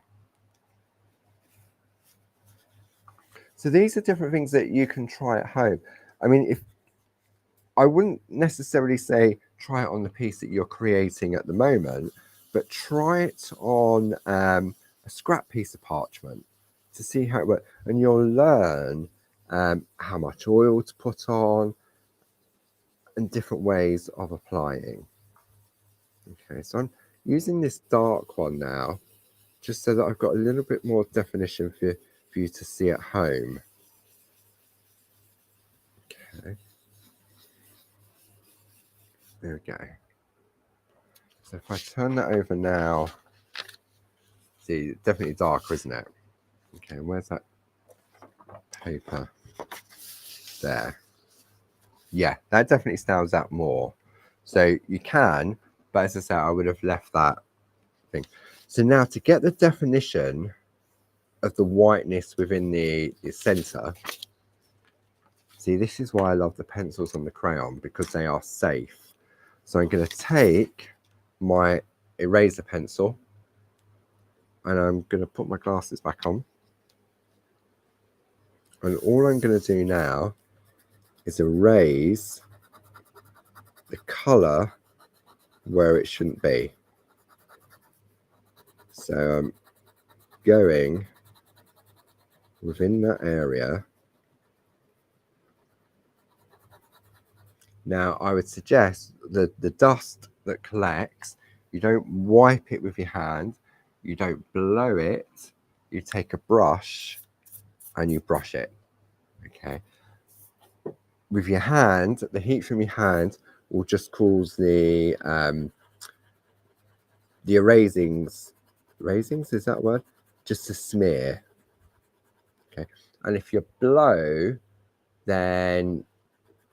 So these are different things that you can try at home. I mean, if I wouldn't necessarily say try it on the piece that you're creating at the moment, but try it on a scrap piece of parchment to see how it works. And you'll learn how much oil to put on and different ways of applying. Okay, so I'm using this dark one now, just so that I've got a little bit more definition for you to see at home. Okay. There we go. So if I turn that over now, see, definitely darker, isn't it? Okay, where's that paper? There. Yeah, that definitely stands out more. So you can, but as I say, I would have left that thing. So now to get the definition of the whiteness within the center, see, this is why I love the pencils on the crayon, because they are safe. So I'm going to take my eraser pencil and I'm going to put my glasses back on. And all I'm going to do now is erase the color where it shouldn't be. So I'm going within that area. Now I would suggest that the dust that collects, you don't wipe it with your hand, you don't blow it, you take a brush and you brush it. Okay. With your hand, the heat from your hand will just cause the erasings, is that a word? Just to smear. Okay. And if you blow, then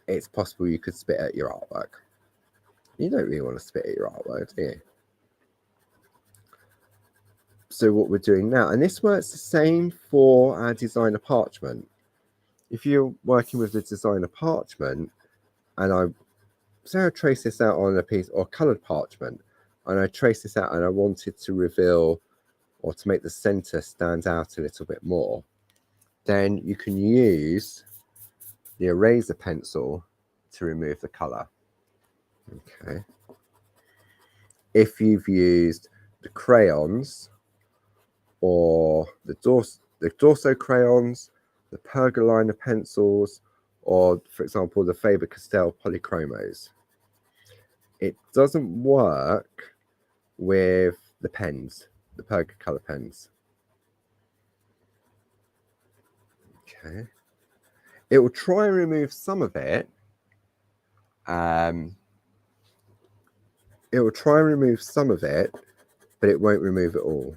it's possible you could spit at your artwork. You don't really want to spit at your artwork, do you? So what we're doing now, and this works the same for our designer parchment. If you're working with the designer parchment, and I trace this out on a piece or colored parchment, and I trace this out and I wanted to reveal or to make the center stand out a little bit more, then you can use the eraser pencil to remove the color. Okay. If you've used the crayons or the Dorso crayons, the Pergolina pencils, or for example, the Faber-Castell Polychromos, it doesn't work with the pens, the Pergocolor pens. Okay. It will try and remove some of it. It will try and remove some of it, but it won't remove it all.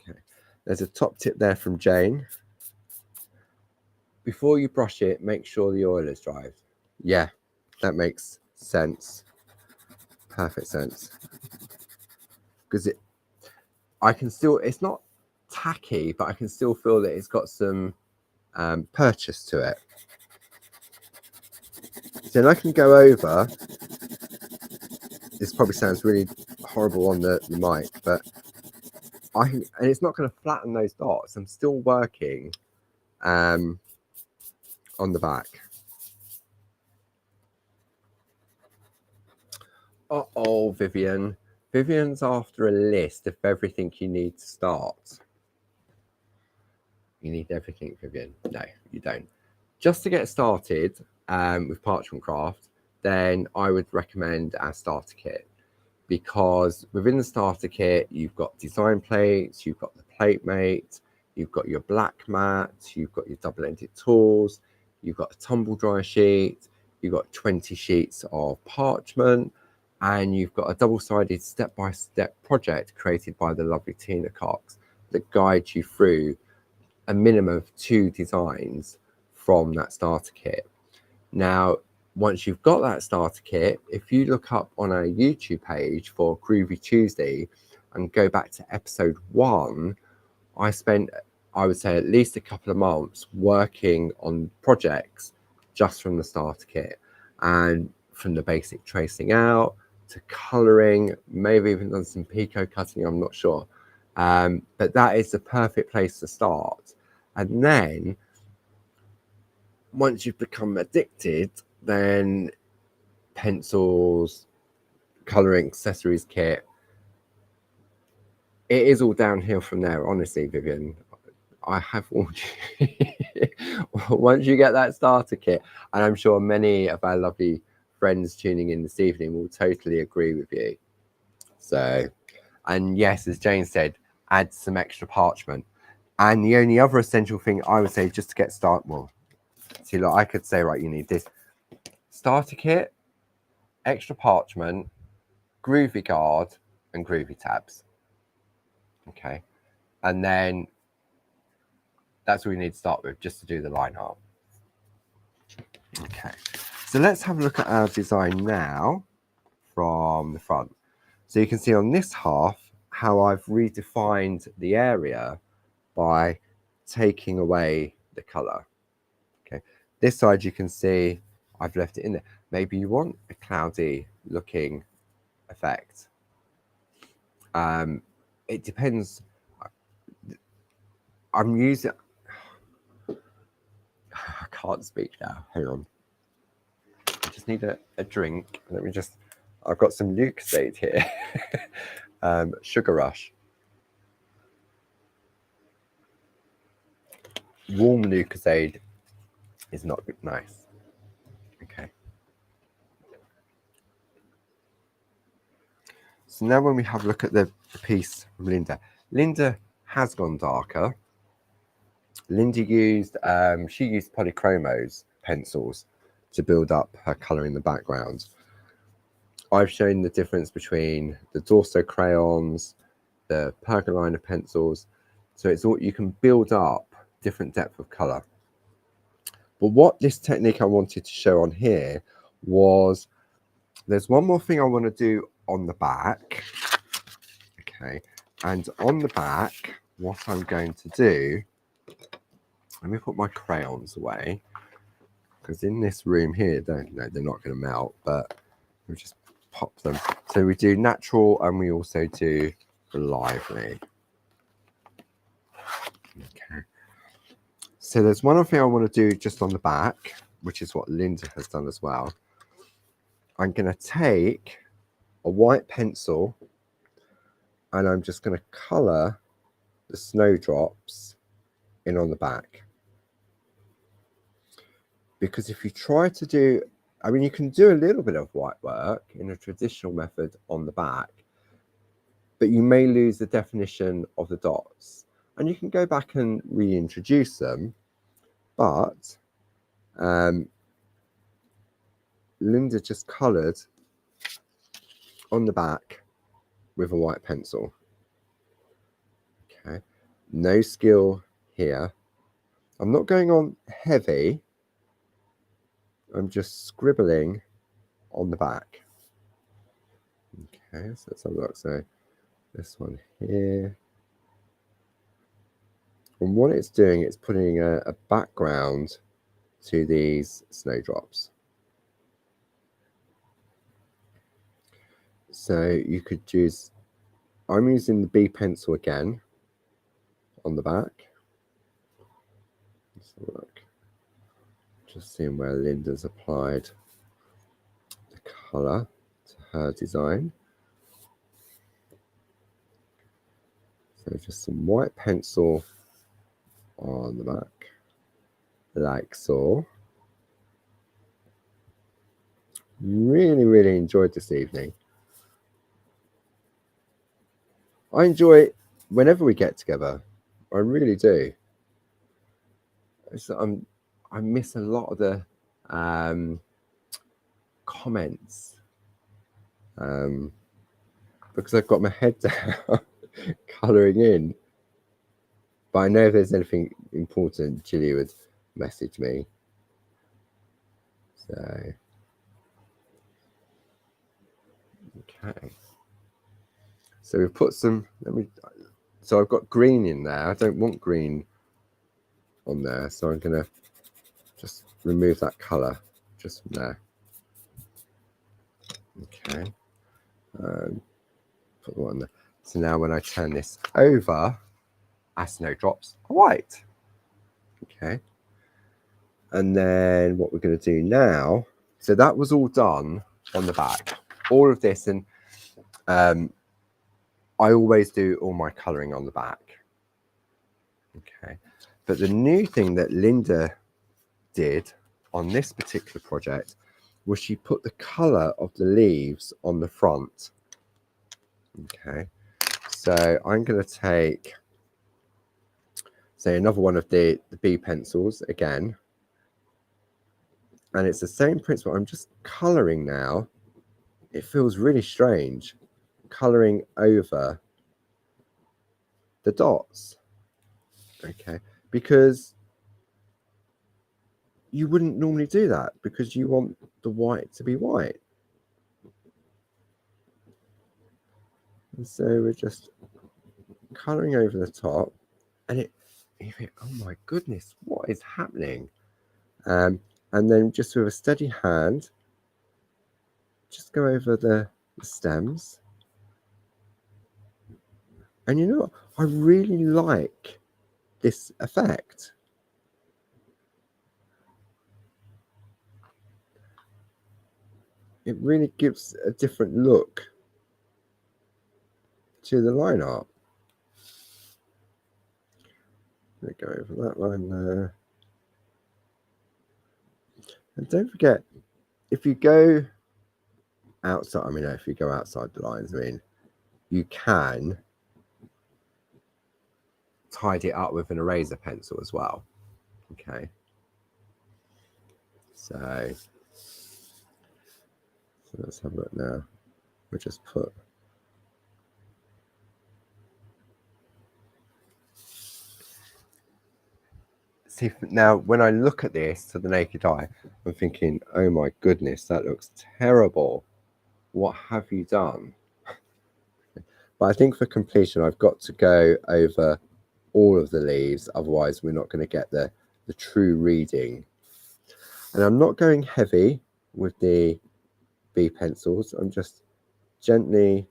Okay. There's a top tip there from Jane. Before you brush it, make sure the oil is dried. Yeah, that makes sense. Perfect sense. Because I can still, it's not tacky, but I can still feel that it's got some purchase to it. So then I can go over. This probably sounds really horrible on the mic, but and it's not going to flatten those dots. I'm still working on the back. Uh-oh, Vivian. Vivian's after a list of everything you need to start. You need everything, Vivian. No, you don't. Just to get started with Parchment Craft, then I would recommend our starter kit, because within the starter kit, you've got design plates, you've got the plate mate, you've got your black mat, you've got your double-ended tools, you've got a tumble dryer sheet, you've got 20 sheets of parchment, and you've got a double-sided step-by-step project created by the lovely Tina Cox that guides you through a minimum of 2 designs from that starter kit. Now, once you've got that starter kit, if you look up on our YouTube page for Groovy Tuesday and go back to episode 1 I spent, I would say, at least a couple of months working on projects just from the starter kit, and from the basic tracing out to colouring, maybe even done some pico cutting, I'm not sure. But that is the perfect place to start. And then once you've become addicted, then pencils, colouring accessories kit, it is all downhill from there, honestly, Vivian. I have warned you. Once you get that starter kit, and I'm sure many of our lovely friends tuning in this evening will totally agree with you. So, and yes, as Jane said, add some extra parchment. And the only other essential thing I would say, just to get started, well, see, look, I could say, right, you need this starter kit, extra parchment, groovy guard, and groovy tabs. Okay. And then that's what we need to start with, just to do the line art. Okay. So let's have a look at our design now from the front. So you can see on this half how I've redefined the area by taking away the color. Okay. This side you can see I've left it in there. Maybe you want a cloudy looking effect. It depends. I'm using, I can't speak now. Hang on. I just need a drink. Let me just, I've got some Lucozade here. Sugar Rush. Warm Lucozade is not nice. Okay. So now when we have a look at the piece from Linda, Linda has gone darker. Linda used, she used polychromos pencils to build up her colour in the background. I've shown the difference between the Dorso crayons, the Pergolina pencils. So it's all, you can build up different depth of colour. But what this technique I wanted to show on here was, there's one more thing I want to do on the back. Okay, and on the back, what I'm going to do, let me put my crayons away, because in this room here, they're not going to melt, but we'll just pop them. So we do natural and we also do lively. Okay. So there's one other thing I want to do just on the back, which is what Linda has done as well. I'm going to take a white pencil and I'm just going to colour the snowdrops in on the back. Because if you try to do, I mean, you can do a little bit of white work in a traditional method on the back, but you may lose the definition of the dots. And you can go back and reintroduce them, but Linda just coloured on the back with a white pencil. Okay, no skill here. I'm not going on heavy. I'm just scribbling on the back. Okay, so let's have a look. So this one here. And what it's doing, it's putting a background to these snowdrops. So you could use, I'm using the B pencil again on the back. Let's have a look. Just seeing where Linda's applied the colour to her design. So just some white pencil on the back, like so. Really, really enjoyed this evening. I enjoy it whenever we get together. I really do. I miss a lot of the comments because I've got my head down colouring in. But I know if there's anything important, Julie would message me. So, okay. So we've put some, let me So I've got green in there. I don't want green on there, so I'm going to just remove that colour just from there. Okay. Put the one there. So now when I turn this over, acetone drops are white. Okay. And then what we're going to do now, so that was all done on the back. All of this, and I always do all my colouring on the back. Okay. But the new thing that Linda did on this particular project was she put the colour of the leaves on the front. Okay. So I'm going to take, say, another one of the B pencils again. And it's the same principle. I'm just colouring now. It feels really strange colouring over the dots. Okay. Because you wouldn't normally do that because you want the white to be white. And so we're just colouring over the top, and you think, oh my goodness, what is happening? And then just with a steady hand, just go over the stems. And you know what? I really like this effect. It really gives a different look to the line art. Let me go over that line there. And don't forget, if you go outside, I mean, if you go outside the lines, I mean, you can tidy it up with an eraser pencil as well. Okay. So let's have a look now. We'll just put see now when I look at this to the naked eye, I'm thinking, oh my goodness, that looks terrible. What have you done? But I think for completion, I've got to go over all of the leaves, otherwise we're not going to get the true reading. And I'm not going heavy with the B pencils. I'm just gently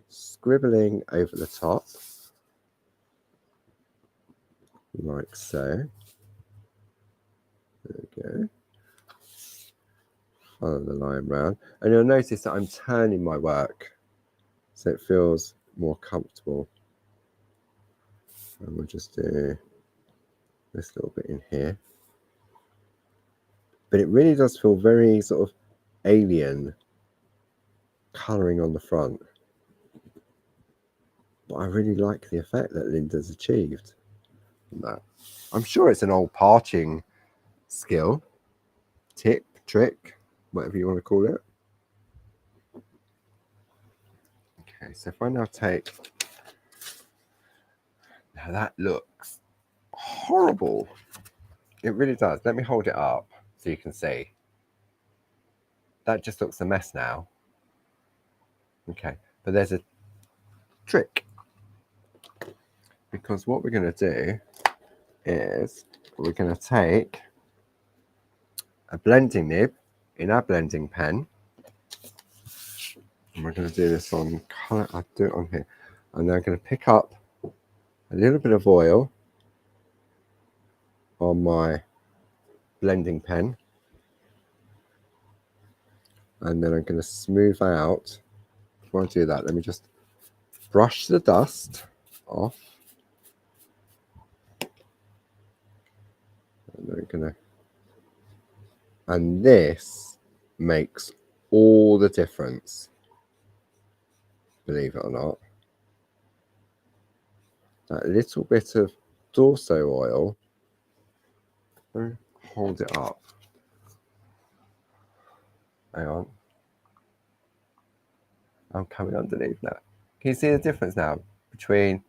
scribbling over the top, like so. There we go. Follow the line round, and you'll notice that I'm turning my work so it feels more comfortable. And we'll just do this little bit in here. But it really does feel very sort of alien colouring on the front. But I really like the effect that Linda's achieved from that. I'm sure it's an old parching skill, tip, trick, whatever you want to call it. Okay, so if I now take, now that looks horrible. It really does. Let me hold it up so you can see. That just looks a mess now. Okay, but there's a trick. Because what we're going to do is we're going to take a blending nib in our blending pen. And we're going to do this on colour. I'll do it on here. And then I'm going to pick up a little bit of oil on my blending pen. And then I'm going to smooth out. Before I do that, let me just brush the dust off. And then I'm going to, and this makes all the difference, believe it or not. That little bit of Dorso oil, hold it up. Hang on. I'm coming underneath now. Can you see the difference now between,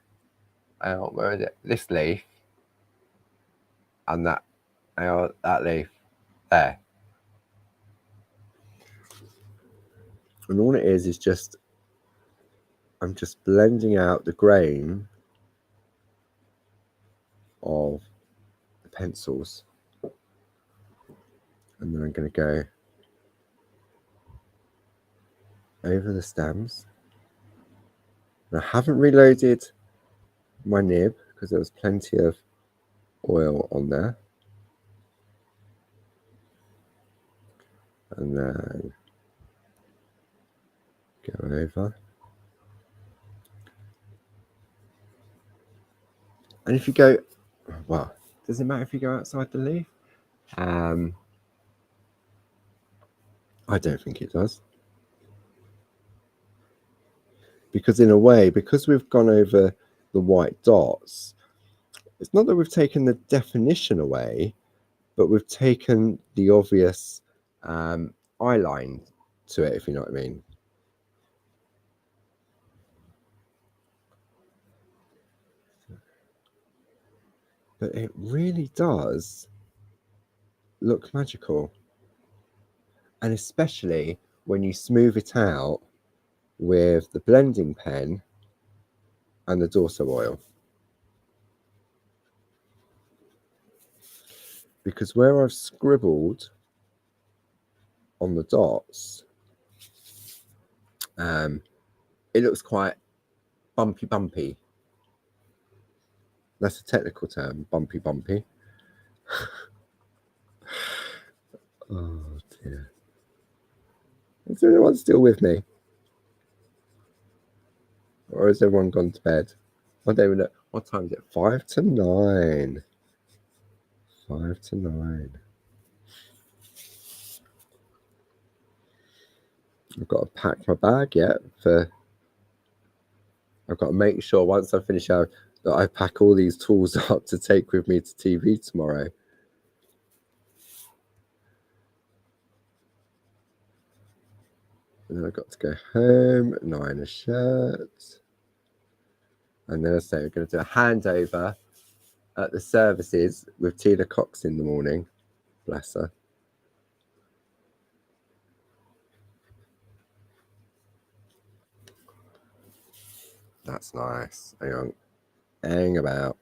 where is it? This leaf and that, that leaf there. And all it is just, I'm just blending out the grain of the pencils. And then I'm going to go over the stems. And I haven't reloaded my nib because there was plenty of oil on there. And then go over. And if you go, well, does it matter if you go outside the leaf? I don't think it does. Because in a way, because we've gone over the white dots, it's not that we've taken the definition away, but we've taken the obvious eye line to it, if you know what I mean. But it really does look magical. And especially when you smooth it out with the blending pen and the Dorso oil. Because where I've scribbled on the dots, it looks quite bumpy. That's a technical term, bumpy. Oh dear. Is anyone still with me? Or has everyone gone to bed? I don't even know. What time is it? 5 to 9. 5 to 9. I've got to pack my bag yet I've got to make sure once I finish out that I pack all these tools up to take with me to TV tomorrow. And then I've got to go home and iron a shirt. And then I say we're going to do a handover at the services with Tina Cox in the morning. Bless her. That's nice. Hang on. Hang about.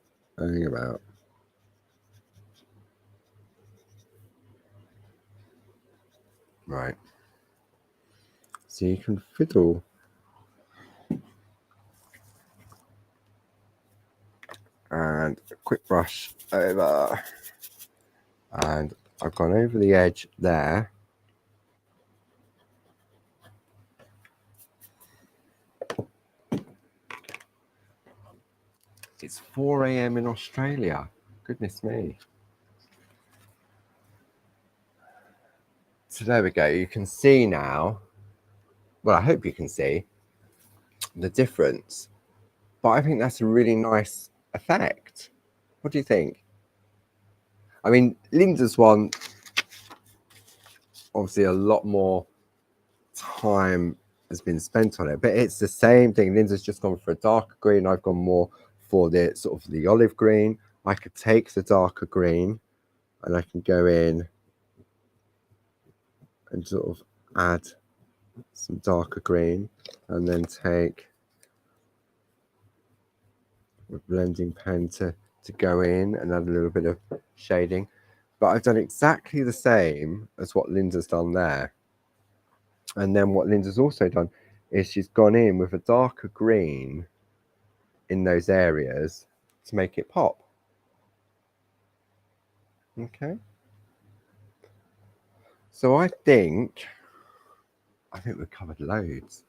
Right. So you can fiddle. And a quick brush over. And I've gone over the edge there. It's 4 a.m. in Australia. Goodness me. So there we go. You can see now. Well, I hope you can see the difference. But I think that's a really nice effect. What do you think? I mean, Linda's one, obviously a lot more time has been spent on it, but it's the same thing. Linda's just gone for a darker green. I've gone more for the sort of the olive green. I could take the darker green and I can go in and sort of add some darker green and then take a blending pen to go in and add a little bit of shading. But I've done exactly the same as what Linda's done there. And then what Linda's also done is she's gone in with a darker green in those areas to make it pop. Okay. So I think we've covered loads.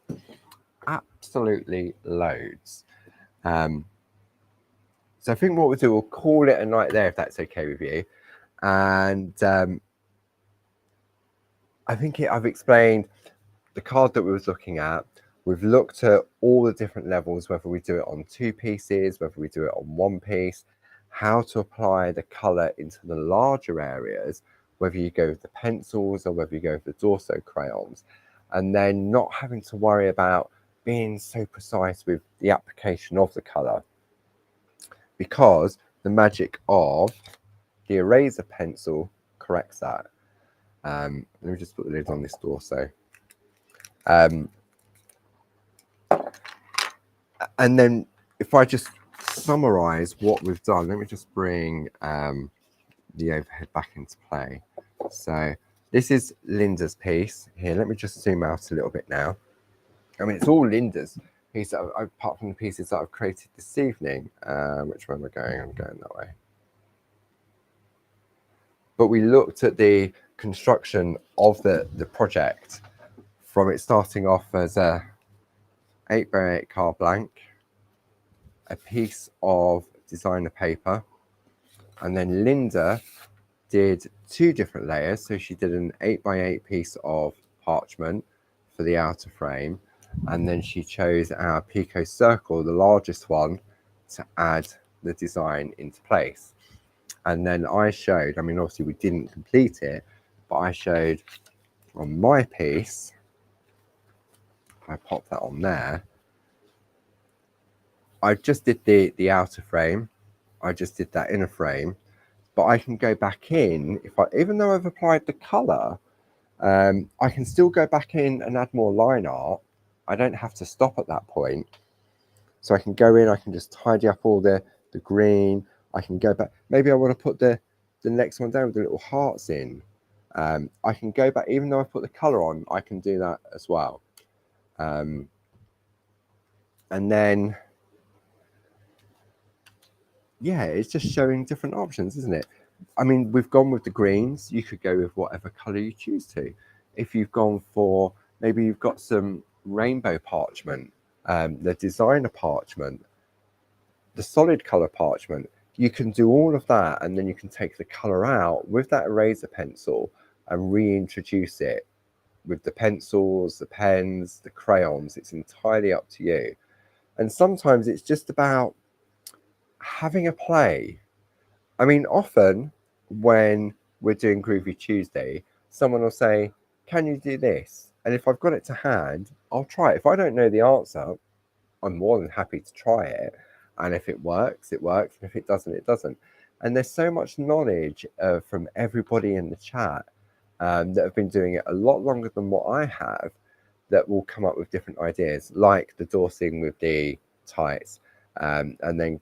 Absolutely loads. So I think what we'll do, we'll call it a night there if that's okay with you. And I think I've explained the card that we was looking at. We've looked at all the different levels, whether we do it on 2 pieces, whether we do it on 1 piece, how to apply the colour into the larger areas, whether you go with the pencils or whether you go with the Dorso crayons, and then not having to worry about being so precise with the application of the colour, because the magic of the eraser pencil corrects that. Let me just put the lid on this Dorso. And then if I just summarize what we've done. Let me just bring the overhead back into play. So this is Linda's piece here. Let me just zoom out a little bit now. I mean, it's all Linda's piece, apart from the pieces that I've created this evening. Which way am I going? I'm going that way. But we looked at the construction of the project from it starting off as a 8x8 card blank, a piece of designer paper, and then Linda did 2 different layers. So she did an 8x8 piece of parchment for the outer frame, and then she chose our Pico circle, the largest one, to add the design into place. And then I showed, I mean, obviously we didn't complete it, but I showed on my piece, I popped that on there, I just did the outer frame, I just did that inner frame, but I can go back in, even though I've applied the colour, I can still go back in and add more line art. I don't have to stop at that point. So I can go in, I can just tidy up all the green, I can go back, maybe I want to put the next one down with the little hearts in. I can go back, even though I put the colour on, I can do that as well. And then, yeah, it's just showing different options, isn't it? I mean, we've gone with the greens. You could go with whatever colour you choose to. If you've gone for, maybe you've got some rainbow parchment, the designer parchment, the solid colour parchment, you can do all of that, and then you can take the colour out with that eraser pencil and reintroduce it with the pencils, the pens, the crayons. It's entirely up to you. And sometimes it's just about having a play. I mean, often when we're doing Groovy Tuesday, someone will say, can you do this? And if I've got it to hand, I'll try it. If I don't know the answer, I'm more than happy to try it. And if it works, it works. And if it doesn't, it doesn't. And there's so much knowledge from everybody in the chat that have been doing it a lot longer than what I have, that will come up with different ideas, like the dorsing with the tights. And then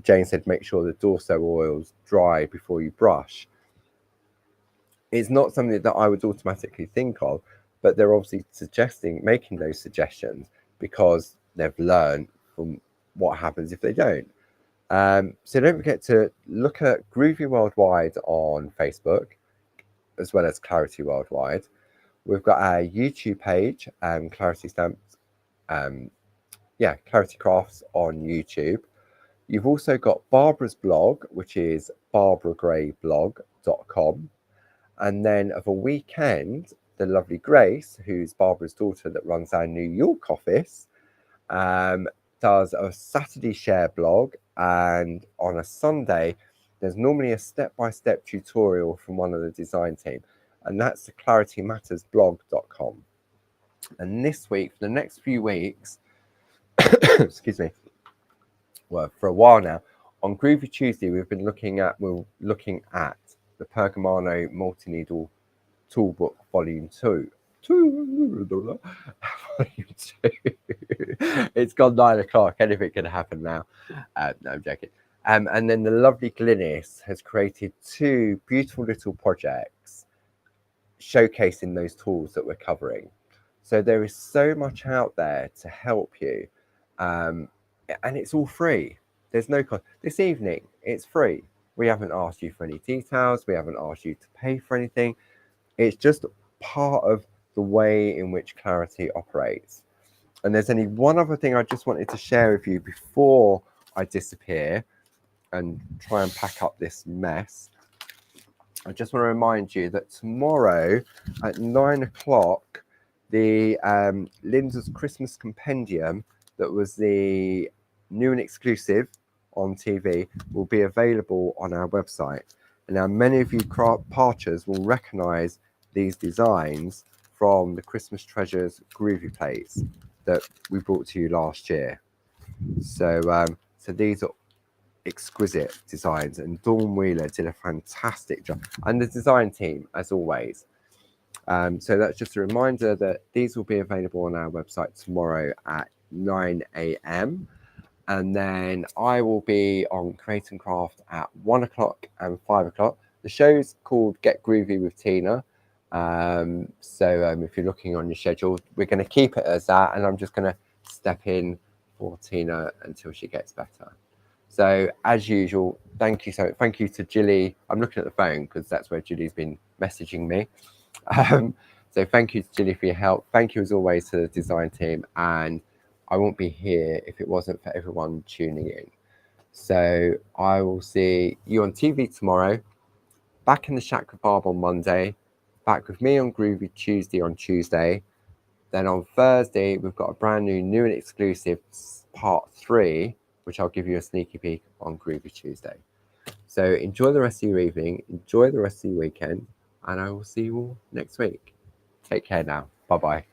Jane said, make sure the Dorso oil's dry before you brush. It's not something that I would automatically think of, but they're obviously making those suggestions because they've learned from what happens if they don't. So don't forget to look at Groovy Worldwide on Facebook, as well as Clarity Worldwide. We've got our YouTube page, Clarity Stamps, Clarity Crafts on YouTube. You've also got Barbara's blog, which is barbaragrayblog.com. And then of a weekend, the lovely Grace, who's Barbara's daughter that runs our New York office, does a Saturday share blog. And on a Sunday, there's normally a step-by-step tutorial from one of the design team. And that's the claritymattersblog.com. And this week, for the next few weeks, excuse me, well, for a while now, on Groovy Tuesday, we're looking at the Pergamano Multi-Needle Toolbook Volume 2. Volume 2. It's gone 9 o'clock. Anything can happen now. No, I'm joking. And then the lovely Glynis has created 2 beautiful little projects showcasing those tools that we're covering. So there is so much out there to help you. And it's all free. There's no cost. This evening, it's free. We haven't asked you for any details. We haven't asked you to pay for anything. It's just part of the way in which Clarity operates. And there's only one other thing I just wanted to share with you before I disappear and try and pack up this mess. I just want to remind you that tomorrow at 9 o'clock, the Linda's Christmas Compendium, that was the new and exclusive on TV, will be available on our website. And now many of you parchers will recognise these designs from the Christmas Treasures Groovy plates that we brought to you last year. So these are exquisite designs, and Dawn Wheeler did a fantastic job, and the design team, as always. So that's just a reminder that these will be available on our website tomorrow at 9 a.m. And then I will be on Create and Craft at 1 o'clock and 5 o'clock. The show's called Get Groovy with Tina. So if you're looking on your schedule, we're going to keep it as that. And I'm just going to step in for Tina until she gets better. So as usual, thank you thank you to Jilly. I'm looking at the phone because that's where Jilly's been messaging me. So thank you to Jilly for your help. Thank you as always to the design team, and I won't be here if it wasn't for everyone tuning in. So I will see you on TV tomorrow, back in the Shack with Barb on Monday, back with me on Groovy Tuesday on Tuesday. Then on Thursday, we've got a brand new and exclusive part 3, which I'll give you a sneaky peek on Groovy Tuesday. So enjoy the rest of your evening, enjoy the rest of your weekend, and I will see you all next week. Take care now. Bye-bye.